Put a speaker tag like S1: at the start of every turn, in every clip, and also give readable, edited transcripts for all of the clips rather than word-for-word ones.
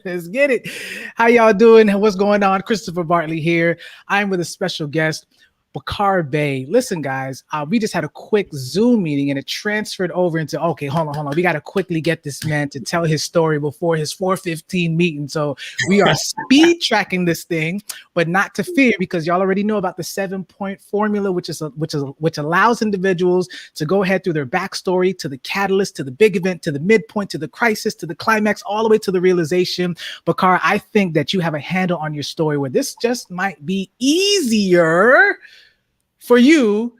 S1: Let's get it. How y'all doing? What's going on? Christopher Bartley here. I'm with a special guest, Bakar Bey. Listen, guys, we just had a quick Zoom meeting and it transferred over into, okay, hold on. We got to quickly get this man to tell his story before his 4:15 meeting. So we are speed tracking this thing, but not to fear because y'all already know about the 7-point formula, which allows individuals to go ahead through their backstory to the catalyst, to the big event, to the midpoint, to the crisis, to the climax, all the way to the realization. Bakar, I think that you have a handle on your story where this just might be easier for you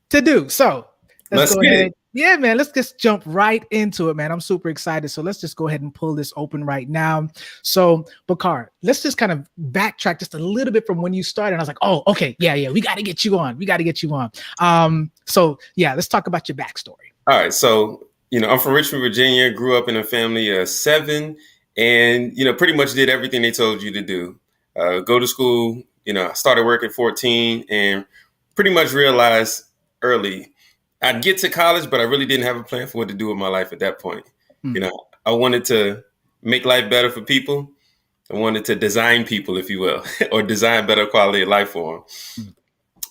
S1: to do. So let's go ahead. Yeah, man, let's just jump right into it, man. I'm super excited. So let's just go ahead and pull this open right now. So Bakar, let's just kind of backtrack just a little bit from when you started. And I was like, oh, okay, yeah, we got to get you on. So yeah, let's talk about your backstory.
S2: All right. So, I'm from Richmond, Virginia, grew up in a family of 7 and, pretty much did everything they told you to do. Go to school, I started work at 14 and pretty much realized early I'd get to college, but I really didn't have a plan for what to do with my life at that point. I wanted to make life better for people. I wanted to design people, if you will, or design better quality of life for them.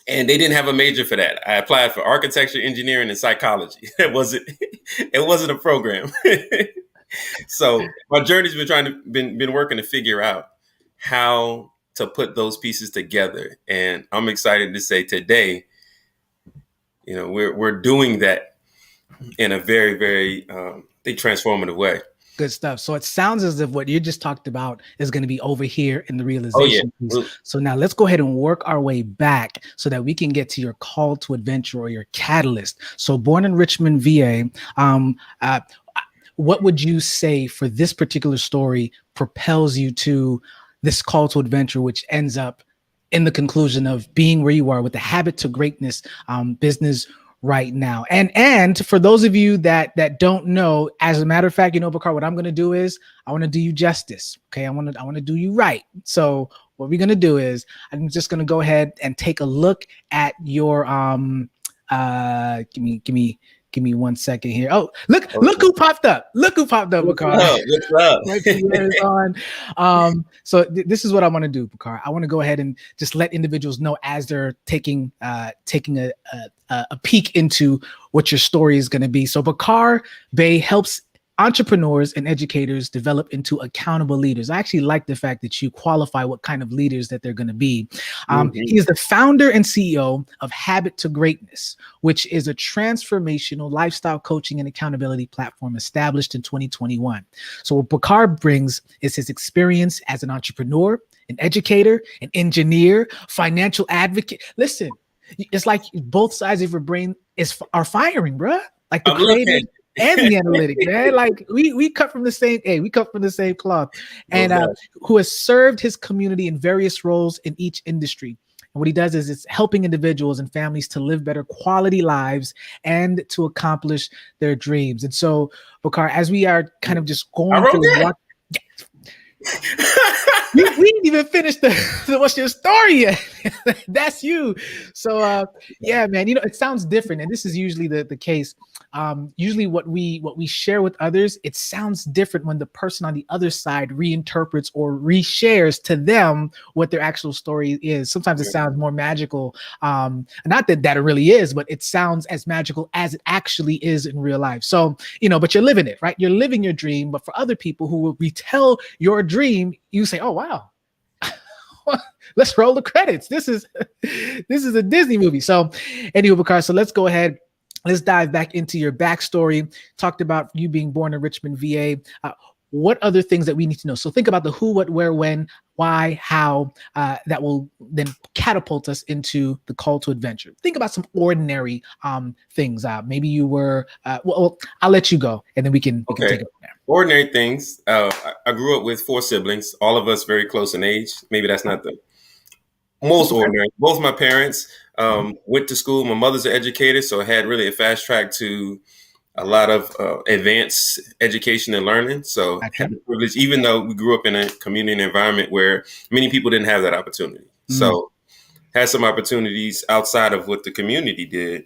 S2: And they didn't have a major for that. I applied for architecture, engineering, and psychology. It wasn't a program. So my journey's been working to figure out how to put those pieces together. And I'm excited to say today, we're doing that in a very, very transformative way.
S1: Good stuff. So it sounds as if what you just talked about is going to be over here in the realization piece. So now let's go ahead and work our way back so that we can get to your call to adventure or your catalyst. So born in Richmond, VA, what would you say for this particular story propels you to this call to adventure, which ends up in the conclusion of being where you are with the habit to greatness business right now? And for those of you that don't know, as a matter of fact, Bakar, what I'm going to do is I want to do you justice. Okay. I want to do you right. So what we're going to do is I'm just going to go ahead and take a look at your, give me 1 second here. Oh, look who popped up. Bakar. So this is what I want to do, Bakar. I want to go ahead and just let individuals know as they're taking a peek into what your story is going to be. So Bakar Bey helps entrepreneurs and educators develop into accountable leaders. I actually like the fact that you qualify what kind of leaders that they're going to be. He is the founder and CEO of Habit to Greatness, which is a transformational lifestyle coaching and accountability platform established in 2021. So what Bakar brings is his experience as an entrepreneur, an educator, an engineer, financial advocate. Listen, it's like both sides of your brain are firing, bruh. Like the creative and the analytic, man. Like we cut from the same cloth. And who has served his community in various roles in each industry. And what he does is it's helping individuals and families to live better quality lives and to accomplish their dreams. And so, Bakar, as we are kind of just going through we didn't even finish the what's your story yet. That's you. So yeah, man, it sounds different. And this is usually the case. Usually what we share with others, it sounds different when the person on the other side reinterprets or reshares to them what their actual story is. Sometimes it sounds more magical. Not that it really is, but it sounds as magical as it actually is in real life. So, but you're living it, right? You're living your dream. But for other people who will retell your dream, you say, oh, wow. Let's roll the credits. This is a Disney movie. So anyway, Bakar, so let's go ahead. Let's dive back into your backstory. Talked about you being born in Richmond, VA. What other things that we need to know? So think about the who, what, where, when, why, how, that will then catapult us into the call to adventure. Think about some ordinary things. Maybe you were, well, I'll let you go and then we can take it from there.
S2: Ordinary things. I grew up with 4 siblings, all of us very close in age. Maybe that's not the most ordinary. Both my parents went to school. My mother's an educator, so I had really a fast track to a lot of advanced education and learning. So I had the privilege, even though we grew up in a community environment where many people didn't have that opportunity. So had some opportunities outside of what the community did.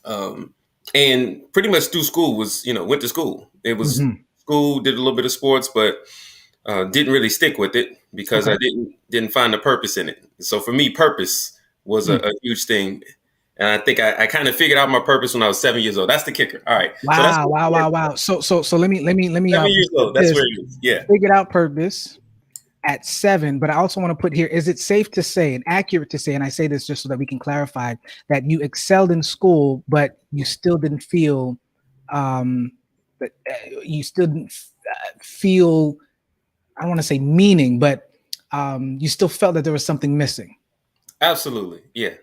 S2: And pretty much through school was, went to school. It was school, did a little bit of sports, but didn't really stick with it because I didn't find the purpose in it. So for me, purpose was a huge thing. And I think I kind of figured out my purpose when I was 7 years old. That's the kicker. All right. So that's
S1: Wow. So let me
S2: 7 years old. That's where it is. Yeah.
S1: Figured out purpose at 7, but I also want to put here, is it safe to say and accurate to say, and I say this just so that we can clarify, that you excelled in school, but you still didn't feel, that you still didn't feel, I don't want to say meaning, but you still felt that there was something missing?
S2: Absolutely. Yeah.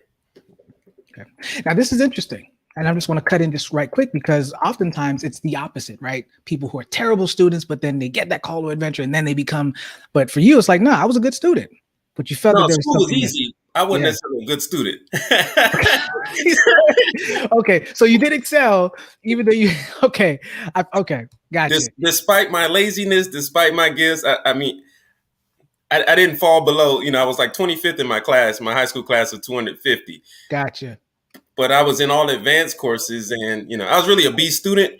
S1: Okay. Now this is interesting. And I just want to cut in just right quick because oftentimes it's the opposite, right? People who are terrible students, but then they get that call to adventure and then they become, but for you, it's like, no, I was a good student, but you felt that there was
S2: school was
S1: something
S2: easy.
S1: missing.
S2: I wasn't necessarily a good student.
S1: Okay. So you did excel, even though you, okay. Gotcha.
S2: Despite my laziness, despite my gifts, I mean, I didn't fall below, I was like 25th in my class, my high school class of 250.
S1: Gotcha.
S2: But I was in all advanced courses and, I was really a B student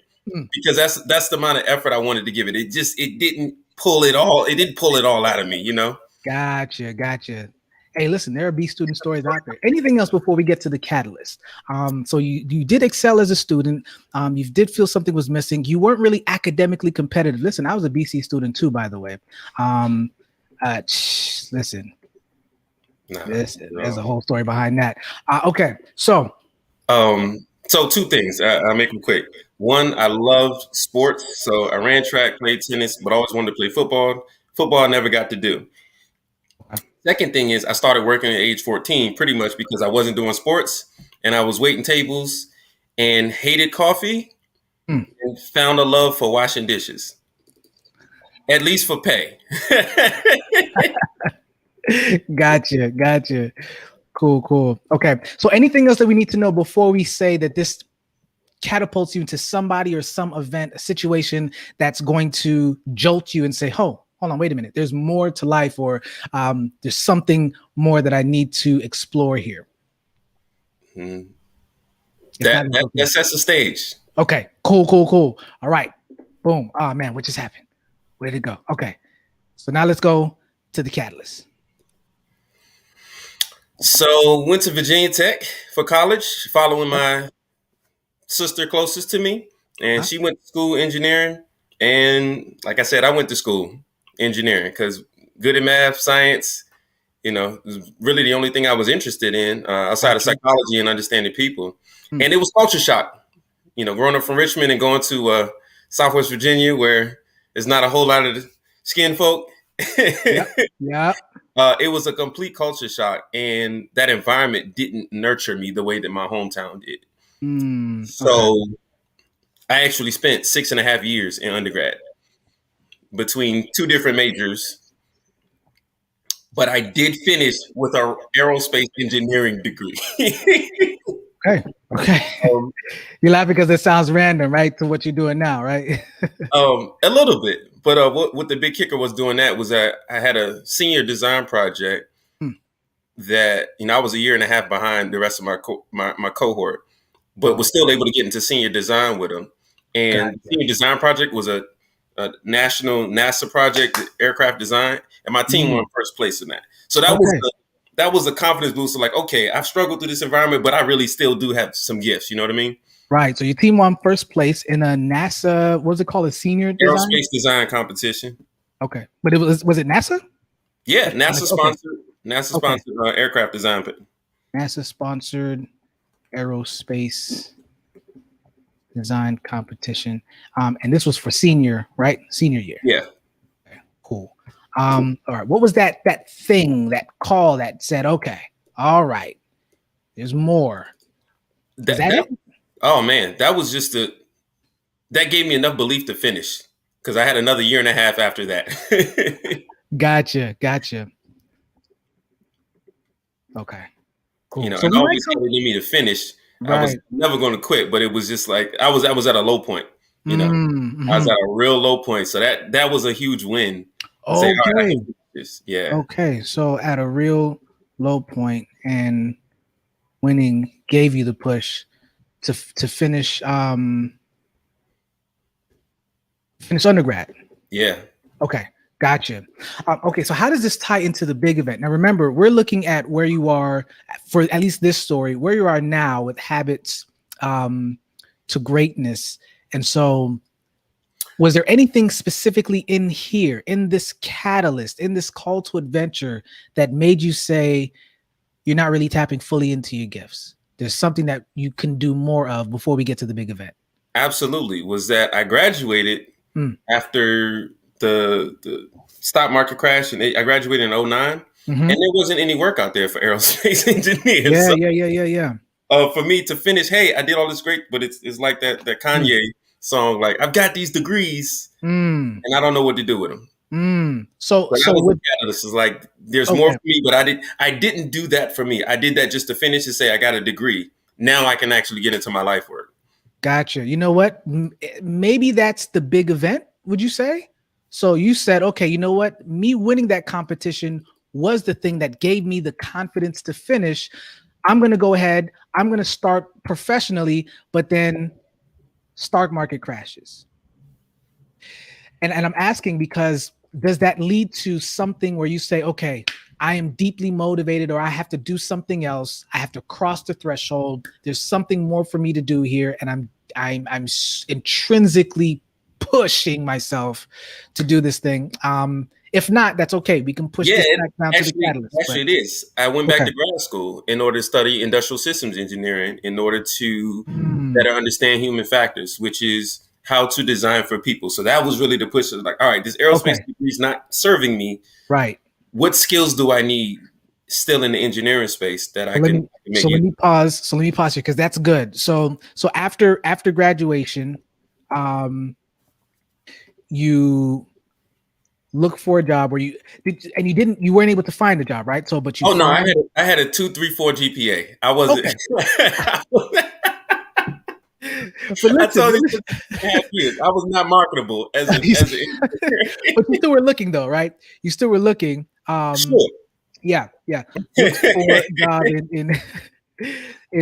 S2: because that's the amount of effort I wanted to give it. It didn't pull it all. It didn't pull it all out of me,
S1: Gotcha. Hey, listen, there are B student stories out there. Anything else before we get to the catalyst? So you did excel as a student. You did feel something was missing. You weren't really academically competitive. Listen, I was a BC student too, by the way. Listen, there's a whole story behind that. Okay, so.
S2: So two things. I'll make them quick. One, I loved sports. So I ran track, played tennis, but always wanted to play football. Football I never got to do. Second thing is I started working at age 14 pretty much because I wasn't doing sports and I was waiting tables and hated coffee and found a love for washing dishes. At least for pay.
S1: Gotcha. Cool. Okay. So anything else that we need to know before we say that this catapults you into somebody or some event, a situation that's going to jolt you and say, oh, hold on, wait a minute. There's more to life, or there's something more that I need to explore here.
S2: That sets the stage.
S1: Okay. Cool. All right. Boom. Oh man, what just happened? Where did it go? Okay. So now let's go to the catalyst.
S2: So went to Virginia Tech for college, following my sister closest to me, and she went to school engineering. And like I said, I went to school engineering because good at math, science, was really the only thing I was interested in outside of psychology and understanding people. And it was culture shock, growing up from Richmond and going to Southwest Virginia where there's not a whole lot of skin folk.
S1: Yeah.
S2: It was a complete culture shock, and that environment didn't nurture me the way that my hometown did. So I actually spent 6.5 years in undergrad between two different majors, but I did finish with an aerospace engineering degree.
S1: Okay. You laugh because it sounds random, right, to what you're doing now, right?
S2: A little bit. But what the big kicker was doing that was that I had a senior design project that, I was a year and a half behind the rest of my cohort, but was still able to get into senior design with them. And the senior design project was a national NASA project, aircraft design, and my team won first place in that. So that was a confidence booster. Like, okay, I've struggled through this environment, but I really still do have some gifts. You know what I mean?
S1: Right. So your team won first place in a NASA, what was it called? A senior design?
S2: Aerospace design competition.
S1: Okay. But was it NASA?
S2: Yeah, NASA sponsored. NASA sponsored aircraft design.
S1: NASA sponsored aerospace design competition. And this was for senior, right? Senior year.
S2: Yeah.
S1: Okay, cool. All right. What was that thing, that call that said, okay, all right, there's more? Is that it?
S2: Oh man, that was just that gave me enough belief to finish because I had another year and a half after that.
S1: Gotcha. Okay, cool.
S2: So it always had in me to finish. Right. I was never going to quit, but it was just like I was at a low point. I was at a real low point. So that was a huge win.
S1: Okay.
S2: Yeah.
S1: Okay. So at a real low point, and winning gave you the push to finish Finished undergrad.
S2: Yeah.
S1: Okay, gotcha. Okay, so how does this tie into the big event? Now, remember, we're looking at where you are for at least this story, where you are now with habits to greatness. And so, was there anything specifically in here, in this catalyst, in this call to adventure that made you say you're not really tapping fully into your gifts? There's something that you can do more of before we get to the big event.
S2: Absolutely. Was that I graduated
S1: Mm.
S2: after the stock market crash, and I graduated in '09,
S1: Mm-hmm.
S2: and there wasn't any work out there for aerospace engineers.
S1: Yeah,
S2: So,
S1: yeah.
S2: for me to finish, hey, I did all this great, but it's like that
S1: Mm.
S2: Kanye song, like I've got these degrees
S1: Mm.
S2: and I don't know what to do with them.
S1: So,
S2: But that
S1: so
S2: was
S1: with
S2: the catalyst. It's like there's more
S1: okay,
S2: for me, but I didn't do that for me. I did that just to finish and say I got a degree. Now I can actually get into my life work.
S1: gotcha. You know what? Maybe that's the big event. Would you say? So you said, okay, you know what? Me winning that competition was the thing that gave me the confidence to finish. I'm going to go ahead. I'm going to start professionally, but then stock market crashes. And I'm asking because does that lead to something where you say, okay, I am deeply motivated, or I have to do something else. I have to cross the threshold. There's something more for me to do here, and I'm intrinsically pushing myself to do this thing. If not, that's okay. We can push
S2: Yeah,
S1: this back down to the catalyst.
S2: actually it is. I went back
S1: Okay.
S2: to grad school in order to study industrial systems engineering in order to
S1: Mm,
S2: better understand human factors, which is how to design for people. So that was really the push. Like, all right, this aerospace
S1: okay.
S2: degree is not serving me.
S1: Right.
S2: What skills do I need still in the engineering space that
S1: So
S2: I
S1: let
S2: can
S1: me
S2: make
S1: so let
S2: use?
S1: me pause. So let me pause here because that's good. So after graduation, um, you look for a job where you weren't able to find a job, right? So but you
S2: Oh no,
S1: found
S2: I had a 2.34 GPA. I wasn't.
S1: okay. But
S2: I
S1: listen,
S2: told you 2.5 years. I was not marketable as an
S1: you but you
S2: engineer.
S1: still were looking though, right? You still were looking.
S2: Sure.
S1: Yeah. Look for a job in in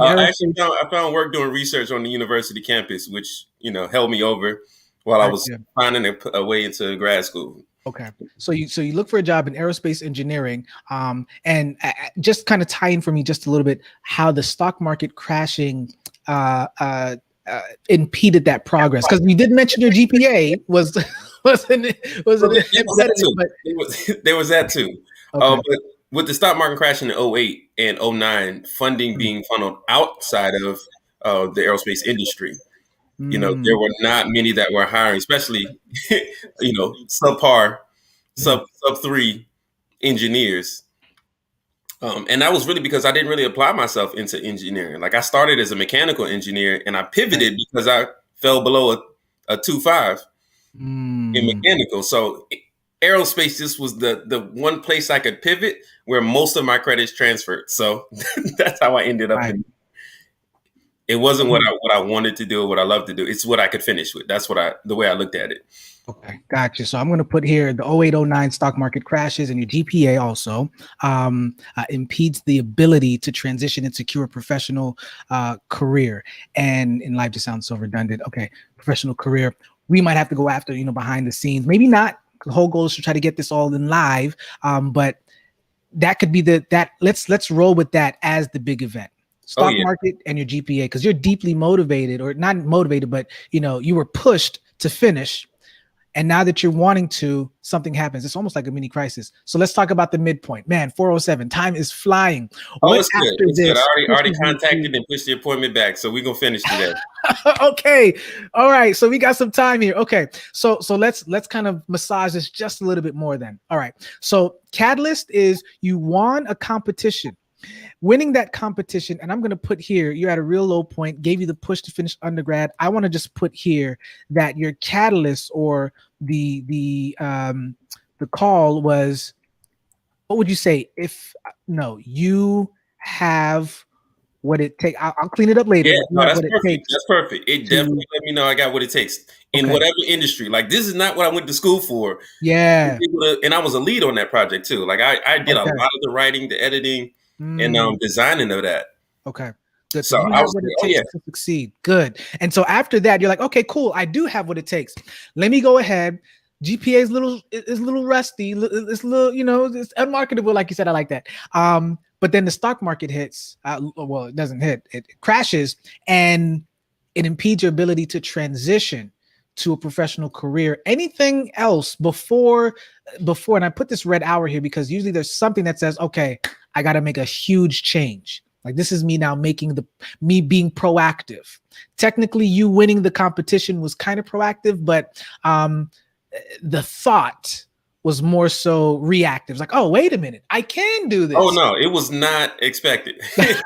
S2: I actually
S1: aerospace.
S2: found work doing research on the university campus, which held me over while I was
S1: Gotcha.
S2: finding a way into grad school.
S1: Okay. So you look for a job in aerospace engineering, and just kind of tie in for me just a little bit how the stock market crashing uh, uh, impeded that progress, because you did mention your GPA was an
S2: There was that
S1: impediment,
S2: too.
S1: but
S2: There was that too.
S1: okay.
S2: But with the stock market crashing in '08 and '09, funding being funneled outside of the aerospace industry,
S1: Mm,
S2: there were not many that were hiring, especially subpar,
S1: mm,
S2: sub three engineers. And that was really because I didn't really apply myself into engineering. Like I started as a mechanical engineer and I
S1: right.
S2: pivoted because I fell below a 2.5 in
S1: Mm,
S2: mechanical. So aerospace just was the one place I could pivot where most of my credits transferred. So that's how I ended up
S1: right.
S2: in. It wasn't what I wanted to do or what I love to do. It's what I could finish with. That's the way I looked at it.
S1: Okay, gotcha. So I'm going to put here the 0809 stock market crashes and your GPA also impedes the ability to transition and secure a professional career. And in life just sounds so redundant. Okay, professional career. We might have to go after, behind the scenes. Maybe not. The whole goal is to try to get this all in live. But that could be let's roll with that as the big event.
S2: Oh
S1: Stock
S2: yeah.
S1: market and your GPA, because you're deeply motivated, or not motivated, but you were pushed to finish, and now that you're wanting to, something happens. It's almost like a mini crisis. So let's talk about the midpoint. Man, 407, time is flying.
S2: Oh,
S1: What
S2: it's good.
S1: after
S2: It's good. I
S1: this
S2: already
S1: pushes you
S2: contacted and pushed the appointment back. So we're gonna finish today.
S1: to okay. All right. So we got some time here. Okay. So let's kind of massage this just a little bit more then. All right. So catalyst is you won a competition. Winning that competition, and I'm going to put here, you're at a real low point, gave you the push to finish undergrad. I want to just put here that your catalyst, or the call was, what would you say? If no, you have what it takes. I'll clean it up later,
S2: Yeah,
S1: but you
S2: no,
S1: have
S2: that's
S1: what it
S2: perfect.
S1: takes
S2: That's perfect. It
S1: to.
S2: definitely let me know I got what it takes in
S1: Okay.
S2: whatever industry. Like this is not what I went to school for.
S1: Yeah.
S2: And I was a lead on that project too. Like I did a
S1: Okay.
S2: lot of the writing, the editing, and
S1: Mm,
S2: designing of that.
S1: okay. Good. So
S2: So
S1: you
S2: I
S1: have
S2: was
S1: what it
S2: like, oh
S1: takes
S2: yeah.
S1: to succeed. Good. And so after that, you're like, okay, cool. I do have what it takes. Let me go ahead. GPA is a little rusty. It's a little, it's unmarketable. Like you said, I like that. But then the stock market hits. Well, it doesn't hit. It crashes, and it impedes your ability to transition to a professional career. Anything else before, and I put this red hour here because usually there's something that says, okay, I got to make a huge change. Like this is me now me being proactive. Technically, you winning the competition was kind of proactive, but the thought was more so reactive. It's like, oh, wait a minute, I can do
S2: Oh
S1: this.
S2: no, it was not expected. It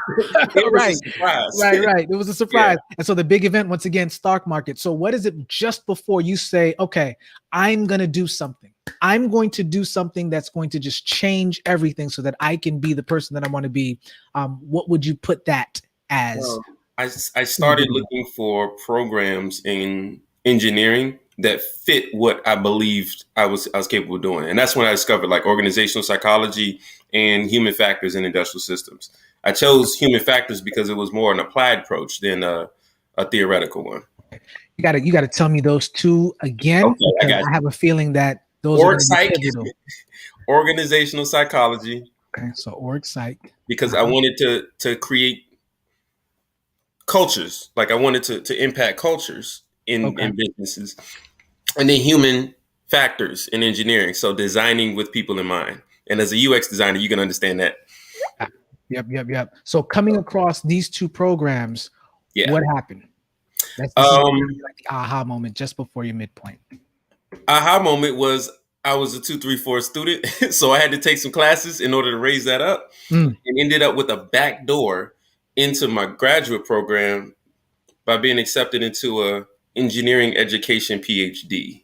S2: was a
S1: Right,
S2: surprise.
S1: right. It was a
S2: Yeah.
S1: surprise. And so the big event, once again, stock market. So what is it just before you say, okay, I'm going to do something. I'm going to do something that's going to just change everything so that I can be the person that I want to be. What would you put that as?
S2: I started looking for programs in engineering that fit what I believed I was capable of doing, and that's when I discovered like organizational psychology and human factors in industrial systems. I chose human factors because it was more an applied approach than a theoretical one.
S1: You gotta tell me those two again
S2: Okay, I
S1: because
S2: got
S1: I
S2: you.
S1: have a feeling that those are
S2: Org
S1: going to be
S2: psych,
S1: pivotal.
S2: organizational psychology,
S1: Okay, so org psych.
S2: because I wanted to create cultures. Like I wanted to impact cultures
S1: Okay.
S2: in businesses, and then human factors in engineering. So designing with people in mind. And as a UX designer, you can understand that.
S1: Yep. So coming across these two programs,
S2: Yeah.
S1: what happened? This is
S2: Um,
S1: like the aha moment just before your midpoint.
S2: aha moment was I was a 234 student, so I had to take some classes in order to raise that up,
S1: Mm.
S2: and ended up with a back door into my graduate program by being accepted into a engineering education PhD.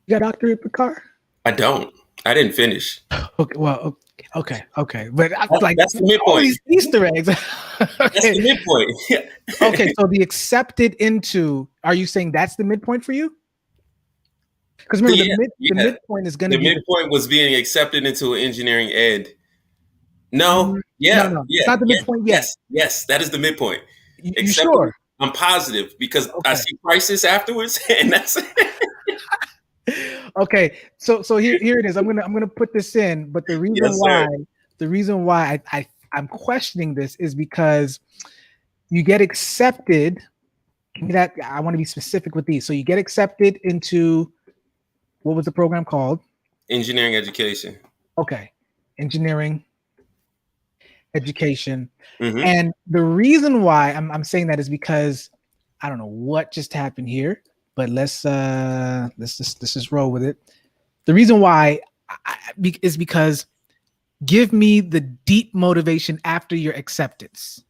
S1: You got doctorate Bakar?
S2: I don't. I didn't finish.
S1: Okay, well, okay. But I was like
S2: That's the
S1: all
S2: midpoint.
S1: these Easter eggs.
S2: That's
S1: Okay.
S2: the midpoint.
S1: Okay, so the accepted into, are you saying that's the midpoint for you? Because remember
S2: Yeah,
S1: the
S2: yeah.
S1: midpoint is going to
S2: The
S1: be the
S2: midpoint was being accepted into an engineering ed. No, yeah,
S1: no, it's
S2: yeah,
S1: not the
S2: yes,
S1: midpoint yet.
S2: yes, yes. That is the midpoint.
S1: You
S2: Acceptable.
S1: sure?
S2: I'm positive because I
S1: Okay.
S2: see crisis afterwards, and that's
S1: Okay, so here it is. I'm gonna put this in, but
S2: yes, sir.
S1: the reason why I'm questioning this is because you get accepted. Give me that. I want to be specific with these. So you get accepted into, what was the program called?
S2: Engineering education.
S1: Okay, engineering education.
S2: Hmm.
S1: And the reason why I'm saying that is because I don't know what just happened here, but let's just roll with it. The reason why is because give me the deep motivation after your acceptance.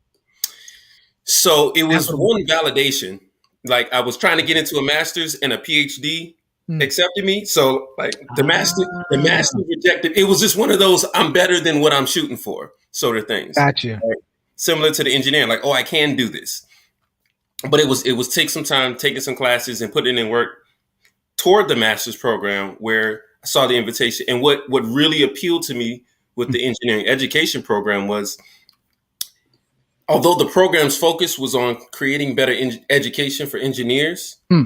S2: So it
S1: That's
S2: was
S1: what
S2: one validation. Like I was trying to get into a master's and a PhD
S1: I'm,
S2: accepted me. So like the master
S1: ah,
S2: rejected. It was just one of those I'm better than what I'm shooting for sort of things.
S1: got you.
S2: Right? Similar to the engineering, like, oh, I can do this. But it was take some time, taking some classes and putting in work toward the master's program where I saw the invitation. And what really appealed to me with the engineering education program was, although the program's focus was on creating better education for engineers,
S1: Hmm.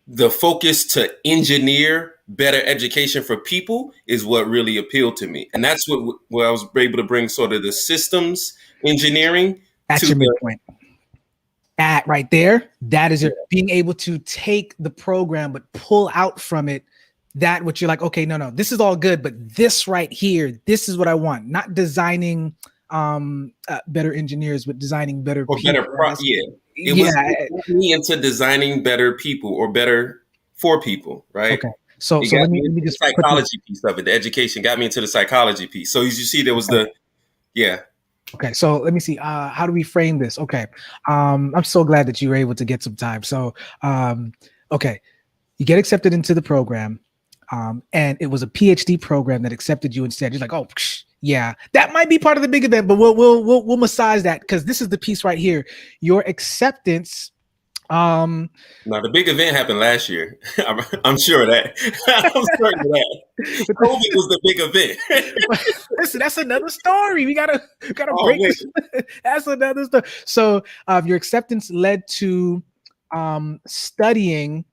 S2: the focus to engineer better education for people is what really appealed to me. And that's where I was able to bring sort of the systems engineering to
S1: That's your
S2: the,
S1: midpoint. That right there, that is
S2: yeah,
S1: your being able to take the program but pull out from it that what you're like, okay, no, this is all good, but this right here, this is what I want. Not designing better engineers, but designing better
S2: or
S1: people.
S2: better yeah. It
S1: Yeah.
S2: was it got me into designing better people or better for people, right?
S1: Okay. So
S2: It
S1: so
S2: got
S1: let
S2: me
S1: me
S2: into the
S1: just put this.
S2: psychology piece of it. The education got me into the psychology piece. So as you see, there was
S1: Okay.
S2: the yeah.
S1: Okay, so let me see. How do we frame this? Okay. I'm so glad that you were able to get some time. So okay, you get accepted into the program. And it was a PhD program that accepted you instead. You're like, oh, yeah, that might be part of the big event, but we'll massage that because this is the piece right here. Your acceptance Um,
S2: Now the big event happened last year. I'm sure of that. I'm certain of that. COVID was the big event.
S1: listen, that's another story. We gotta
S2: Oh
S1: break
S2: man.
S1: this. That's another story. So your acceptance led to studying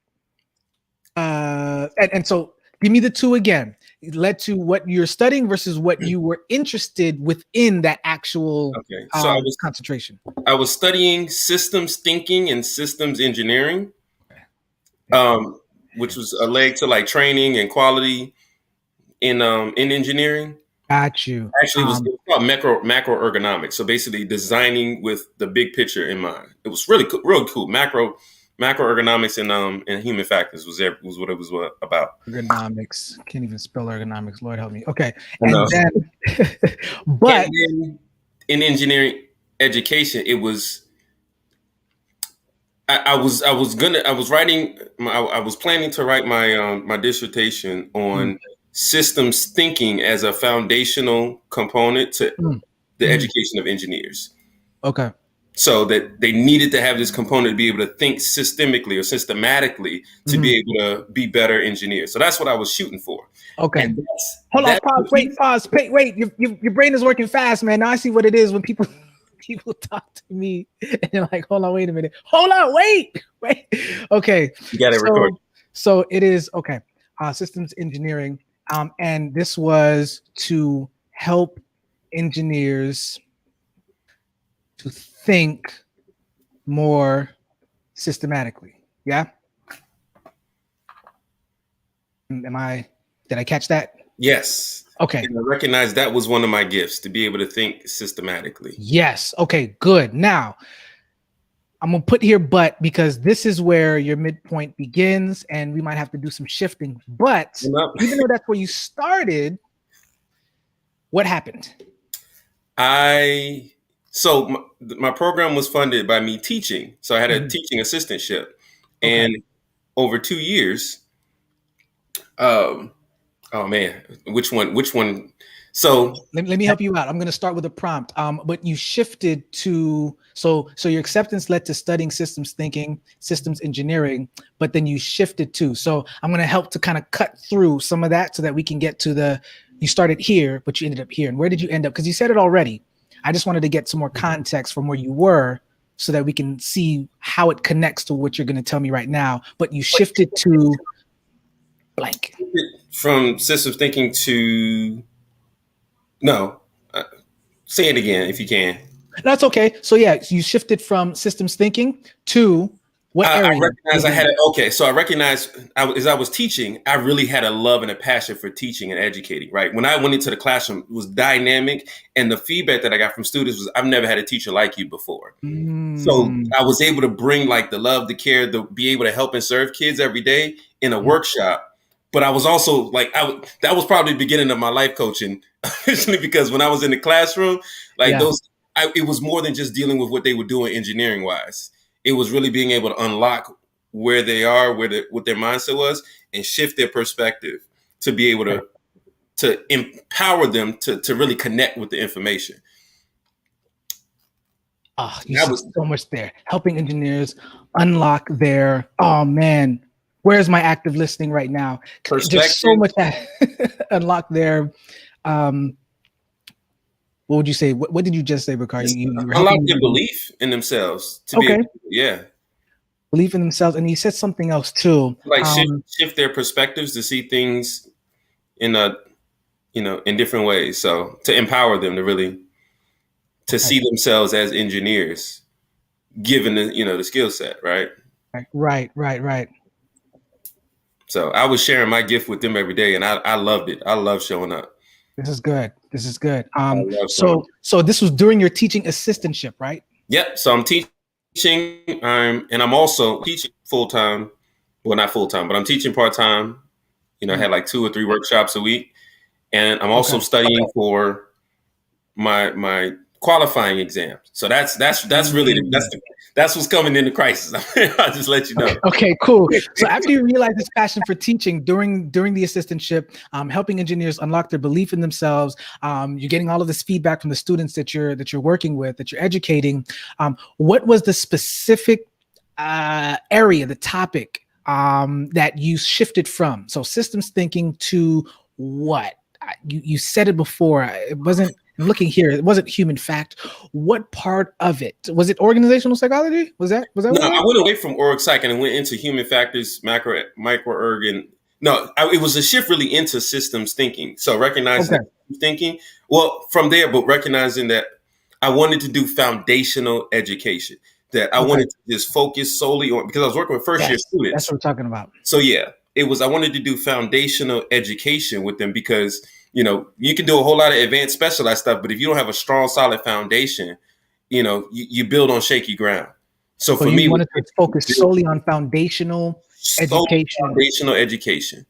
S1: and so give me the two again. It led to what you're studying versus what you were interested within that actual
S2: Okay. So
S1: concentration.
S2: I was studying systems thinking and systems engineering,
S1: Yeah.
S2: which was a leg to like training and quality in engineering.
S1: Got you.
S2: Actually, it was called macro ergonomics. So basically, designing with the big picture in mind. It was really cool, real cool. Macro ergonomics and human factors was what it was about.
S1: Ergonomics. Can't even spell ergonomics. Lord help me. Okay.
S2: I know.
S1: And then but
S2: And then in engineering education, it was I was writing I was planning to write my dissertation on systems thinking as a foundational component to the education of engineers.
S1: okay.
S2: So that they needed to have this component to be able to think systemically or systematically to be able to be better engineers. So that's what I was shooting for.
S1: Okay.
S2: And
S1: Hold on, pause, pause, wait. Your brain is working fast, man. Now I see what it is when people talk to me and they're like, hold on, wait a minute. Hold on, wait. Okay.
S2: You got to record.
S1: So it is okay. Systems engineering. And this was to help engineers to think more systematically. Yeah. Did I catch that?
S2: Yes.
S1: Okay.
S2: And I recognize that was one of my gifts, to be able to think systematically.
S1: Yes. Okay, good. Now, I'm going to put here but because this is where your midpoint begins and we might have to do some shifting. But even though that's where you started, what happened?
S2: So my program was funded by me teaching. So I had a teaching assistantship. And over 2 years, oh man, which one? So
S1: let me help you out. I'm going to start with a prompt. But you shifted to so your acceptance led to studying systems thinking, systems engineering, but then you shifted to. So I'm going to help to kind of cut through some of that so that we can get to you started here, but you ended up here. And where did you end up? Because you said it already. I just wanted to get some more context from where you were so that we can see how it connects to what you're going to tell me right now. But you shifted to blank.
S2: From systems thinking to no. Say it again if you can.
S1: That's okay. So yeah, you shifted from systems thinking to what area?
S2: I recognize I had okay. So I recognized as I was teaching, I really had a love and a passion for teaching and educating. Right when I went into the classroom, it was dynamic, and the feedback that I got from students was, "I've never had a teacher like you before." So I was able to bring like the love, the care, to be able to help and serve kids every day in a workshop. But I was also like, that was probably the beginning of my life coaching, especially because when I was in the classroom, like it was more than just dealing with what they were doing engineering wise. It was really being able to unlock where they are, what their mindset was, and shift their perspective to be able to empower them to really connect with the information.
S1: Oh, you said so much there. Helping engineers unlock their, oh man, where's my active listening right now? Just so much unlock their, what would you say? What did you just say, Bakar?
S2: Unlock their belief in themselves.
S1: Belief in themselves. And you said something else too.
S2: Like shift their perspectives to see things in in different ways. So to empower them to really see themselves as engineers, given the skill set, right?
S1: Right.
S2: So I was sharing my gift with them every day, and I loved it. I love showing up.
S1: This is good. So this was during your teaching assistantship, right?
S2: Yep. So I'm teaching, and I'm also teaching full time. Well, not full time, but I'm teaching part time. I had like 2 or 3 workshops a week, and I'm also studying for my qualifying exams. So that's really that's what's coming into crisis. I'll just let you know.
S1: Okay, cool. So after you realize this passion for teaching during the assistantship, helping engineers unlock their belief in themselves, you're getting all of this feedback from the students that you're working with, that you're educating. What was the specific area, the topic that you shifted from? So systems thinking to what? You said it before. It wasn't. I'm looking here. It wasn't human fact. What part of it was it? Organizational psychology? Was that
S2: No,
S1: what it
S2: I
S1: was?
S2: went away from org psych and went into human factors, micro erg, and no, it was a shift really into systems thinking. So recognizing
S1: Okay.
S2: thinking, well, from there, but recognizing that I wanted to do foundational education. That I
S1: Okay.
S2: wanted to just focus solely on, because I was working with first year
S1: Yes, that's
S2: students.
S1: what we're talking about.
S2: So yeah, I wanted to do foundational education with them because you can do a whole lot of advanced specialized stuff, but if you don't have a strong, solid foundation, you build on shaky ground. So
S1: So
S2: for
S1: you
S2: me,
S1: wanted to focus solely on foundational
S2: solely
S1: education.
S2: foundational education.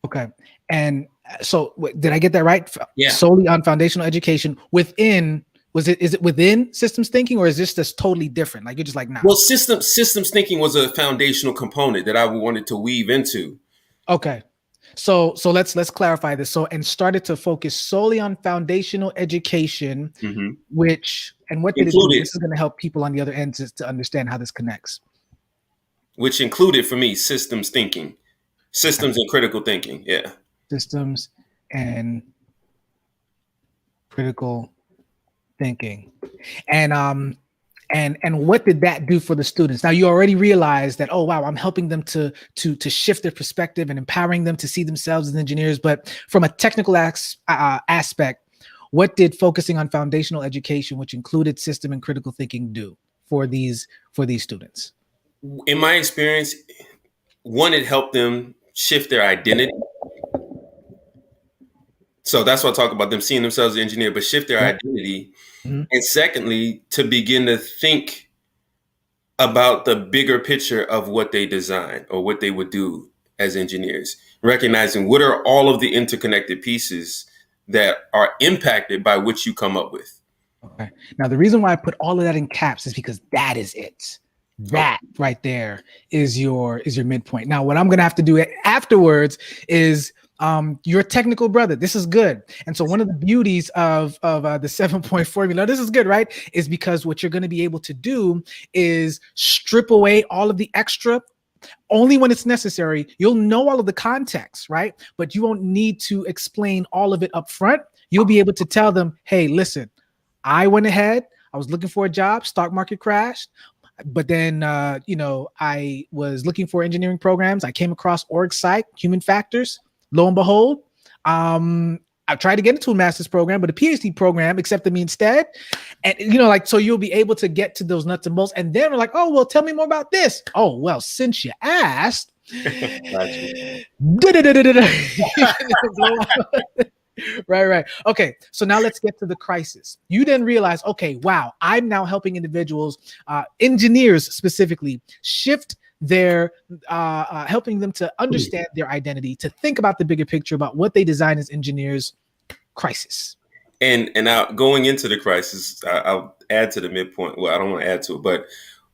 S1: Okay. And so did I get that right?
S2: Yeah.
S1: Solely on foundational education within, is it within systems thinking, or is this just totally different? Like you're just like, nah.
S2: Well, systems thinking was a foundational component that I wanted to weave into.
S1: Okay. So let's clarify this. So, and started to focus solely on foundational education,
S2: Mm-hmm.
S1: what did it do? This is going to help people on the other end to understand how this connects.
S2: Which included for me systems thinking, systems and critical thinking. Yeah.
S1: Systems and critical thinking. And what did that do for the students? Now you already realized that, oh wow, I'm helping them to shift their perspective and empowering them to see themselves as engineers. But from a technical aspect, what did focusing on foundational education, which included system and critical thinking, do for these students?
S2: In my experience, one, it helped them shift their identity. So that's what I talk about, them seeing themselves as an engineer, but shift their identity.
S1: Mm-hmm.
S2: And secondly, to begin to think about the bigger picture of what they design or what they would do as engineers, recognizing what are all of the interconnected pieces that are impacted by what you come up with.
S1: Okay. Now, the reason why I put all of that in caps is because that is it. That right there is your midpoint. Now, what I'm going to have to do afterwards is your technical brother. This is good. And so one of the beauties of the 7-point formula, this is good, right? Is because what you're going to be able to do is strip away all of the extra only when it's necessary. You'll know all of the context, right? But you won't need to explain all of it up front. You'll be able to tell them, hey, listen, I went ahead. I was looking for a job. Stock market crashed. But then, I was looking for engineering programs. I came across org psych, human factors. Lo and behold, I tried to get into a master's program, but a PhD program accepted me instead. And, so you'll be able to get to those nuts and bolts. And then we're like, oh, well, tell me more about this. Oh, well, since you asked. Right. Okay. So now let's get to the crisis. You then realize, okay, wow, I'm now helping individuals, engineers specifically, shift their, helping them to understand their identity, to think about the bigger picture about what they design as engineers. Crisis.
S2: And now going into the crisis, I'll add to the midpoint. Well, I don't want to add to it, but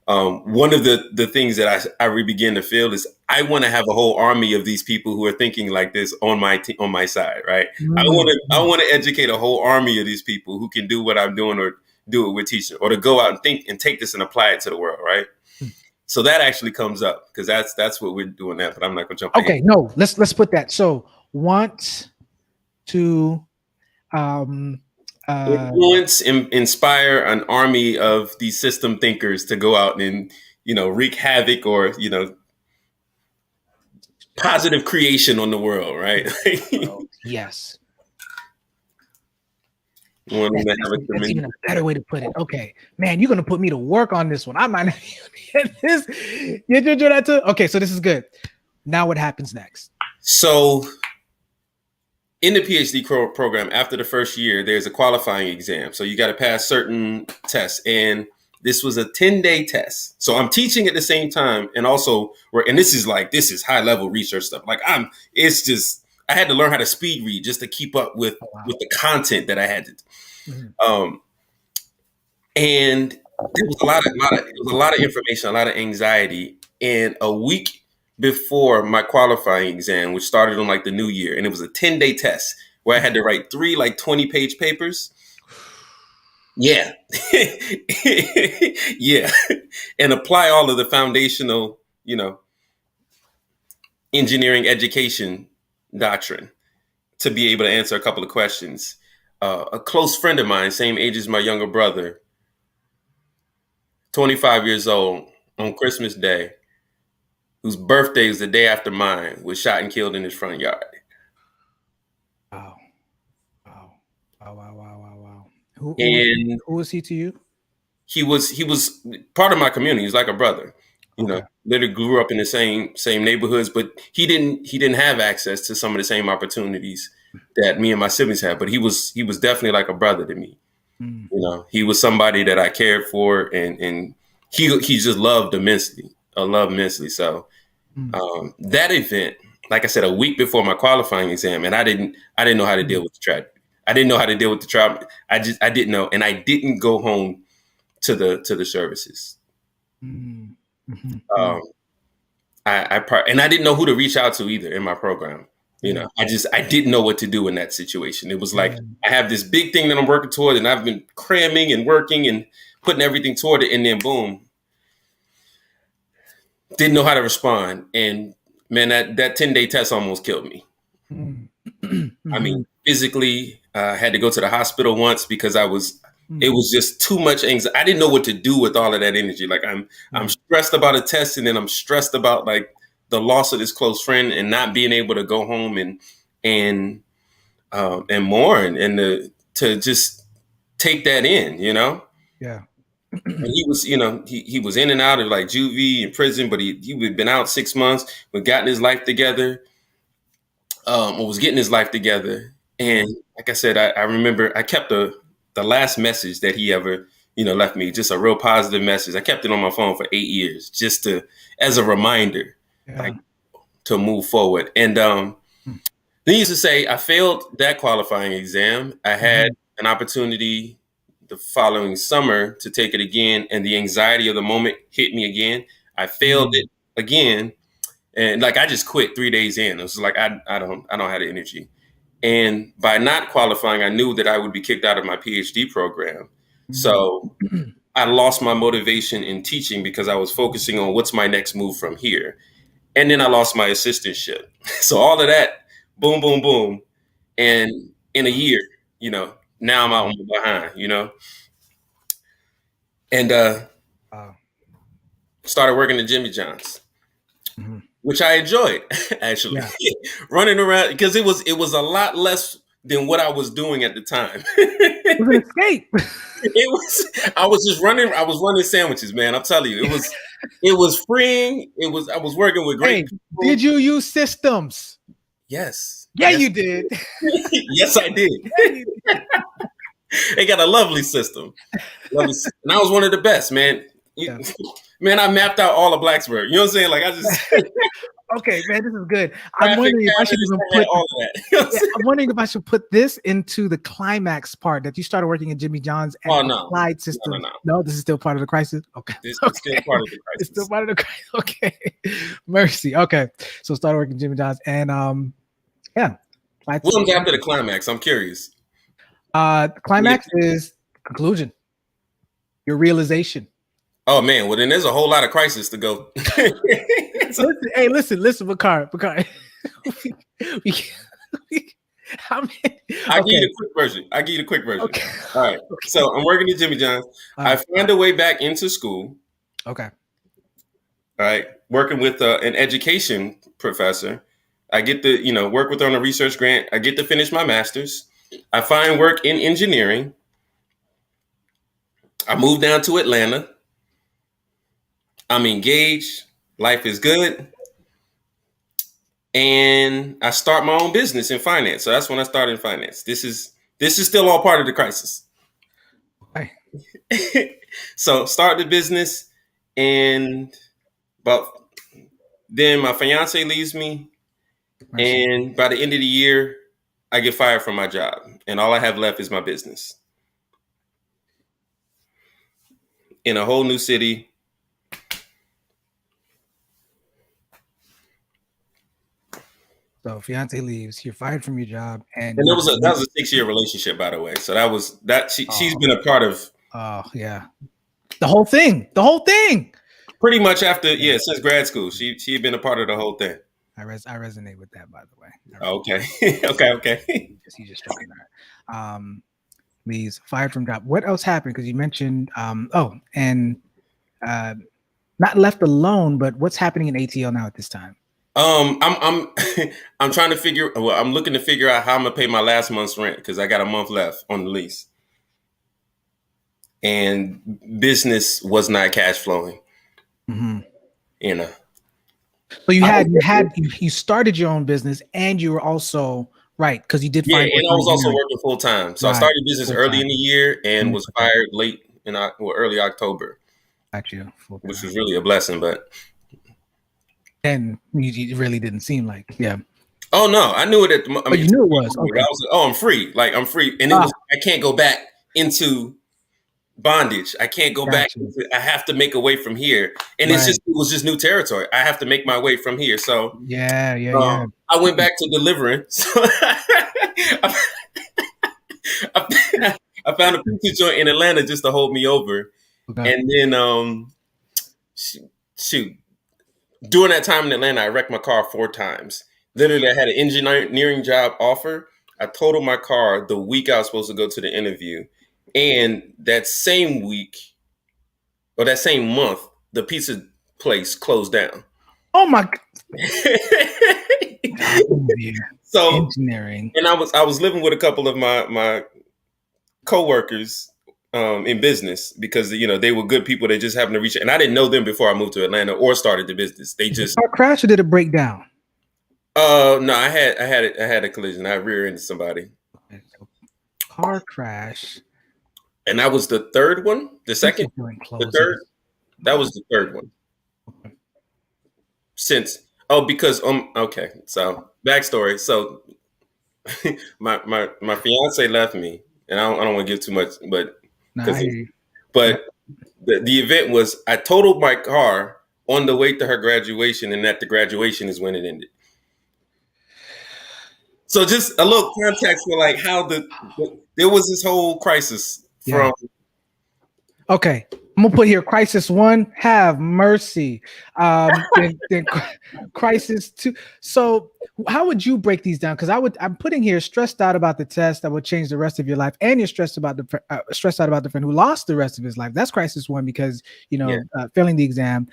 S2: one of the things that I really begin to feel is I want to have a whole army of these people who are thinking like this on my side, right? I want to educate a whole army of these people who can do what I'm doing or do it with teaching, or to go out and think and take this and apply it to the world, right? So that actually comes up because that's what we're doing now. But I'm not going to jump.
S1: Okay, ahead. No, let's put that. So want to
S2: influence, inspire an army of these system thinkers to go out and wreak havoc or positive creation on the world, right?
S1: Yes.
S2: That's
S1: even a better way to put it. Okay, man, you're gonna put me to work on this one. I might not get this. You do that too. Okay, so this is good. Now what happens next?
S2: So in the PhD program, after the first year, there's a qualifying exam. So you got to pass certain tests. And this was a 10-day test. So I'm teaching at the same time. And also, and this is high level research stuff. I had to learn how to speed read just to keep up with the content that I had to. Mm-hmm. And there was a lot of information, a lot of anxiety. And a week before my qualifying exam, which started on the new year, and it was a 10-day test where I had to write 3 20-page papers. Yeah. Yeah. And apply all of the foundational, engineering education doctrine to be able to answer a couple of questions. A close friend of mine, same age as my younger brother, 25 years old, on Christmas Day, whose birthday is the day after mine, was shot and killed in his front yard.
S1: Wow. Wow. Wow. Wow. Wow. Wow. Wow. Who
S2: And
S1: who was he to you?
S2: he was part of my community. He's like a brother.
S1: Okay.
S2: Literally grew up in the same neighborhoods, but he didn't have access to some of the same opportunities that me and my siblings had. But he was definitely like a brother to me.
S1: Mm,
S2: He was somebody that I cared for, and he just loved immensely. I love immensely. So
S1: mm,
S2: that event, like I said, a week before my qualifying exam, and I didn't know how to deal
S1: mm,
S2: with the tragedy. I didn't know how to deal with the trauma. I didn't know, and I didn't go home to the services.
S1: mm, mhm,
S2: Um,
S1: mm.
S2: and I didn't know who to reach out to either in my program.
S1: Yeah.
S2: I didn't know what to do in that situation. It was like
S1: Yeah.
S2: I have this big thing that I'm working toward, and I've been cramming and working and putting everything toward it, and then boom, didn't know how to respond. And man, that 10-day test almost killed me.
S1: Mm.
S2: I mean,
S1: Mhm,
S2: physically, I had to go to the hospital once because it
S1: mm.
S2: was just too much anxiety. I didn't know what to do with all of that energy. Like I'm
S1: Yeah.
S2: stressed about a test, and then I'm stressed about like the loss of this close friend and not being able to go home and and mourn and to just take that in.
S1: Yeah.
S2: And he was, he was in and out of like juvie and prison, but he had been out 6 months, but gotten his life together, or was getting his life together. And like I said, I remember I kept the last message that he ever, left me, just a real positive message. I kept it on my phone for 8 years, just to as a reminder,
S1: Yeah.
S2: like to move forward. And
S1: Mm,
S2: needless to say, I failed that qualifying exam. I had
S1: mhm,
S2: an opportunity the following summer to take it again, and the anxiety of the moment hit me again. I failed
S1: mm,
S2: it again, and like I just quit 3 days in. It was like I don't have the energy. And by not qualifying, I knew that I would be kicked out of my PhD program.
S1: mm.
S2: So I lost my motivation in teaching because I was focusing on what's my next move from here. And then I lost my assistantship. So all of that, boom, boom, boom. And in a year, you know, now I'm out
S1: Wow.
S2: on my behind. And
S1: Wow.
S2: started working at Jimmy John's,
S1: Mhm.
S2: which I enjoyed actually.
S1: Yeah.
S2: Running around because it was a lot less than what I was doing at the time.
S1: It was an escape.
S2: I was running sandwiches, man. I'm telling you, it was freeing. I was working with great
S1: Hey, did
S2: people.
S1: you use systems?
S2: Yes.
S1: Yeah,
S2: Yes.
S1: you did.
S2: Yes, I did.
S1: Yeah, you did.
S2: They got a lovely system. Lovely system. And I was one of the best, man. You,
S1: Yeah.
S2: man, I mapped out all of Blacksburg. You know what I'm saying? Like I just
S1: Okay, man, this is good. I'm
S2: traffic
S1: wondering if I should
S2: patterns,
S1: even
S2: I had
S1: put
S2: all of that. You know what I'm
S1: yeah,
S2: saying?
S1: I'm wondering if I should put this into the climax part that you started working at Jimmy John's and
S2: Oh no.
S1: applied
S2: No, no,
S1: systems.
S2: no.
S1: No, this is still part of the crisis. Okay.
S2: This is still
S1: Okay.
S2: part of the
S1: It's still
S2: crisis.
S1: part of the crisis. Okay. Mercy. Okay. So started working at Jimmy John's and yeah, applied
S2: What comes
S1: systems.
S2: after the climax? I'm curious.
S1: The climax is conclusion, your realization.
S2: Oh man, well then there's a whole lot of crisis to go. So,
S1: Listen, hey, listen, Bakar. we, we, how many,
S2: I give you
S1: okay,
S2: the quick version. I give you the quick version.
S1: okay,
S2: All right. So I'm working at Jimmy John's.
S1: all
S2: I
S1: right,
S2: find a way back into school.
S1: okay.
S2: All right, working with an education professor. I get to work with her on a research grant. I get to finish my master's. I find work in engineering. I move down to Atlanta. I'm engaged. Life is good. And I start my own business in finance. So that's when I started in finance. This is still all part of the crisis.
S1: Hey,
S2: So start the business, and but then my fiance leaves me,
S1: mercy.
S2: and by the end of the year, I get fired from my job, and all I have left is my business in a whole new city.
S1: So fiance leaves, you're fired from your job, and
S2: And
S1: you
S2: that was a 6-year relationship, by the way. So that was that she's
S1: oh
S2: been a part of
S1: yeah, the whole thing.
S2: pretty much after
S1: Yeah,
S2: since grad school. She had been a part of the whole thing.
S1: I resonate with that, by the way.
S2: Okay. Okay.
S1: He just stroking her. Leaves, fired from job. What else happened? Because you mentioned and uh, not left alone, but what's happening in ATL now at this time?
S2: I'm I'm trying to figure. Well, I'm looking to figure out how I'm gonna pay my last month's rent because I got a month left on the lease, and business was not cash flowing.
S1: Mm-hmm.
S2: You know,
S1: So
S2: I was
S1: you started your own business, and you were also right because you did
S2: yeah,
S1: find work
S2: and I
S1: in
S2: was also
S1: engineering.
S2: working full time. So I
S1: Right,
S2: started business
S1: full
S2: early
S1: time.
S2: in the year
S1: Let
S2: and
S1: me
S2: was
S1: put that.
S2: fired late in early October,
S1: Actually, full
S2: which
S1: time.
S2: was really a blessing. But
S1: And you really didn't seem like, yeah.
S2: oh no, I knew it at the. I
S1: But
S2: mean,
S1: you
S2: it took
S1: knew it
S2: me
S1: was
S2: a year. I
S1: okay.
S2: was like, oh, I'm free. Like I'm free, and it
S1: Ah,
S2: was I can't go back into bondage. I can't go back.
S1: got you.
S2: I have to make a way from here, and
S1: Right.
S2: it was just new territory. I have to make my way from here. So
S1: Yeah.
S2: I went back to delivering. So I, I found a pizza joint in Atlanta just to hold me over,
S1: Okay.
S2: and then shoot, during that time in Atlanta, I wrecked my car 4 times. Literally, I had an engineering job offer. I totaled my car the week I was supposed to go to the interview, and that same week or that same month, the pizza place closed down.
S1: Oh my God, dear.
S2: So,
S1: Engineering.
S2: and I was living with a couple of my coworkers in business because they were good people. They just happened to reach, and I didn't know them before I moved to Atlanta or started the business. They
S1: Did the
S2: just
S1: car crash or did it break down?
S2: no, I had a collision. I rear-ended somebody,
S1: Okay, so car crash.
S2: and that was the third one. The
S1: Pizza
S2: second,
S1: joint
S2: the third.
S1: closes.
S2: That was the third one since. Oh, because okay. So backstory. So my fiance left me, and I don't want to give too much, but
S1: Nah, I
S2: because
S1: hear you. Yep.
S2: but the event was I totaled my car on the way to her graduation, and at the graduation is when it ended. So just a little context for like how there was this whole crisis
S1: Yeah.
S2: from
S1: Okay. I'm gonna put here crisis one, have mercy. Then crisis two. So how would you break these down? Because I'm putting here stressed out about the test that would change the rest of your life, and you're stressed stressed out about the friend who lost the rest of his life. That's crisis one because
S2: yeah.
S1: failing the exam.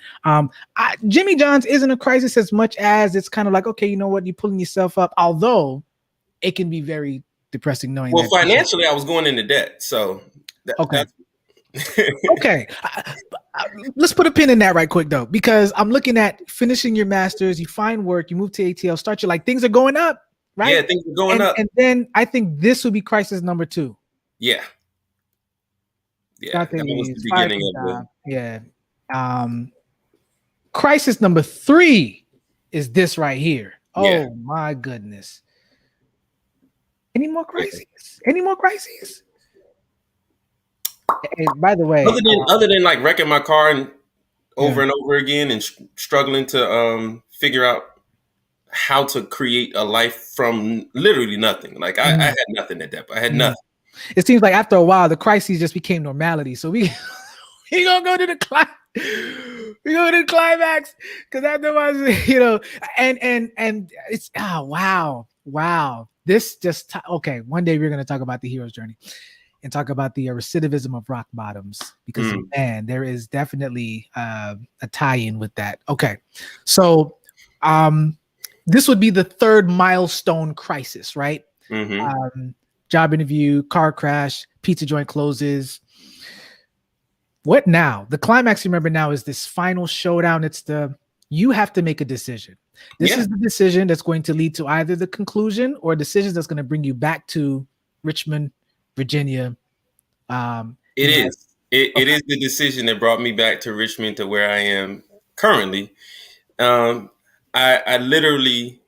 S1: Jimmy John's isn't a crisis as much as it's kind of like, okay, you know what, you're pulling yourself up, although it can be very depressing knowing
S2: Well,
S1: that.
S2: financially, I was going into debt, so
S1: Okay.
S2: that's
S1: Okay. Let's put a pin in that right quick though, because I'm looking at finishing your master's, you find work, you move to ATL, start your like things are going up,
S2: yeah,
S1: right?
S2: things were going
S1: And
S2: up.
S1: and then I think this would be crisis number two.
S2: Yeah,
S1: Dante
S2: that was
S1: leaves,
S2: the
S1: fired
S2: beginning
S1: from
S2: of the
S1: job. Yeah. Um, crisis number three is this right here.
S2: yeah.
S1: Oh my goodness. Any more
S2: Yeah.
S1: crises? Any more crises? Hey, by the way,
S2: Other than like wrecking my car and
S1: yeah.
S2: over and over again and struggling to figure out how to create a life from literally nothing. Like I
S1: Mhm.
S2: had nothing at that point. I had
S1: Mhm.
S2: nothing.
S1: It seems like after a while the crises just became normality. So we we gonna go to the we go to the climax because afterwards, and it's wow. This just okay. One day we're gonna talk about the hero's journey and talk about the recidivism of rock bottoms because man, there is definitely a tie-in with that. Okay, so this would be the third milestone crisis, right?
S2: Mm-hmm.
S1: Job interview, car crash, pizza joint closes. What now? The climax, remember now, is this final showdown. You have to make a decision. This
S2: Yeah,
S1: is the decision that's going to lead to either the conclusion or decisions that's going to bring you back to Richmond, Virginia.
S2: it is. It
S1: Okay.
S2: is the decision that brought me back to Richmond to where I am currently. Um, I literally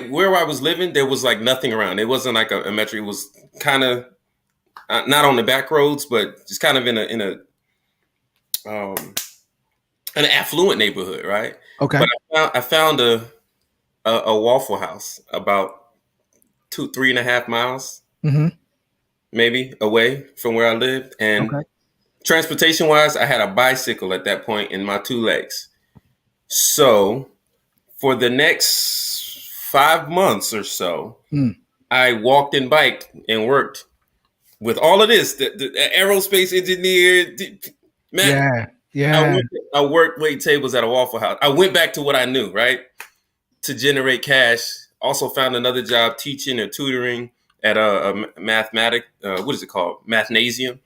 S2: where I was living, there was like nothing around. It wasn't like a metro. It was kind of not on the back roads, but just kind of in a um, an affluent neighborhood, right?
S1: Okay.
S2: But I found a Waffle House about 3.5 miles
S1: Mm-hmm.
S2: maybe away from where I lived, and
S1: Okay.
S2: transportation wise, I had a bicycle at that point in my two legs. So for the next 5 months or so,
S1: Mm.
S2: I walked and biked and worked with all of this. The aerospace engineer, man.
S1: Yeah.
S2: I
S1: Yeah.
S2: went, I worked wait tables at a Waffle House. I went back to what I knew, right, to generate cash. Also found another job teaching or tutoring at a mathematic. What is it called? Mathnasium,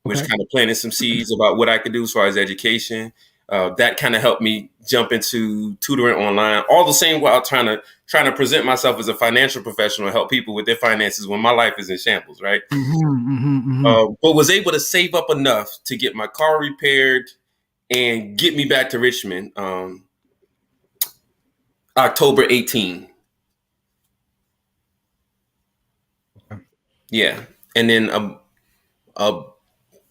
S2: which
S1: Okay.
S2: kind of planted some seeds about what I could do as far as education. That kind of helped me jump into tutoring online, all the same while trying to present myself as a financial professional and help people with their finances when my life is in shambles, right?
S1: Mm-hmm. Mm-hmm. Mm-hmm.
S2: But was able to save up enough to get my car repaired and get me back to Richmond, October 18.
S1: Okay.
S2: Yeah, and then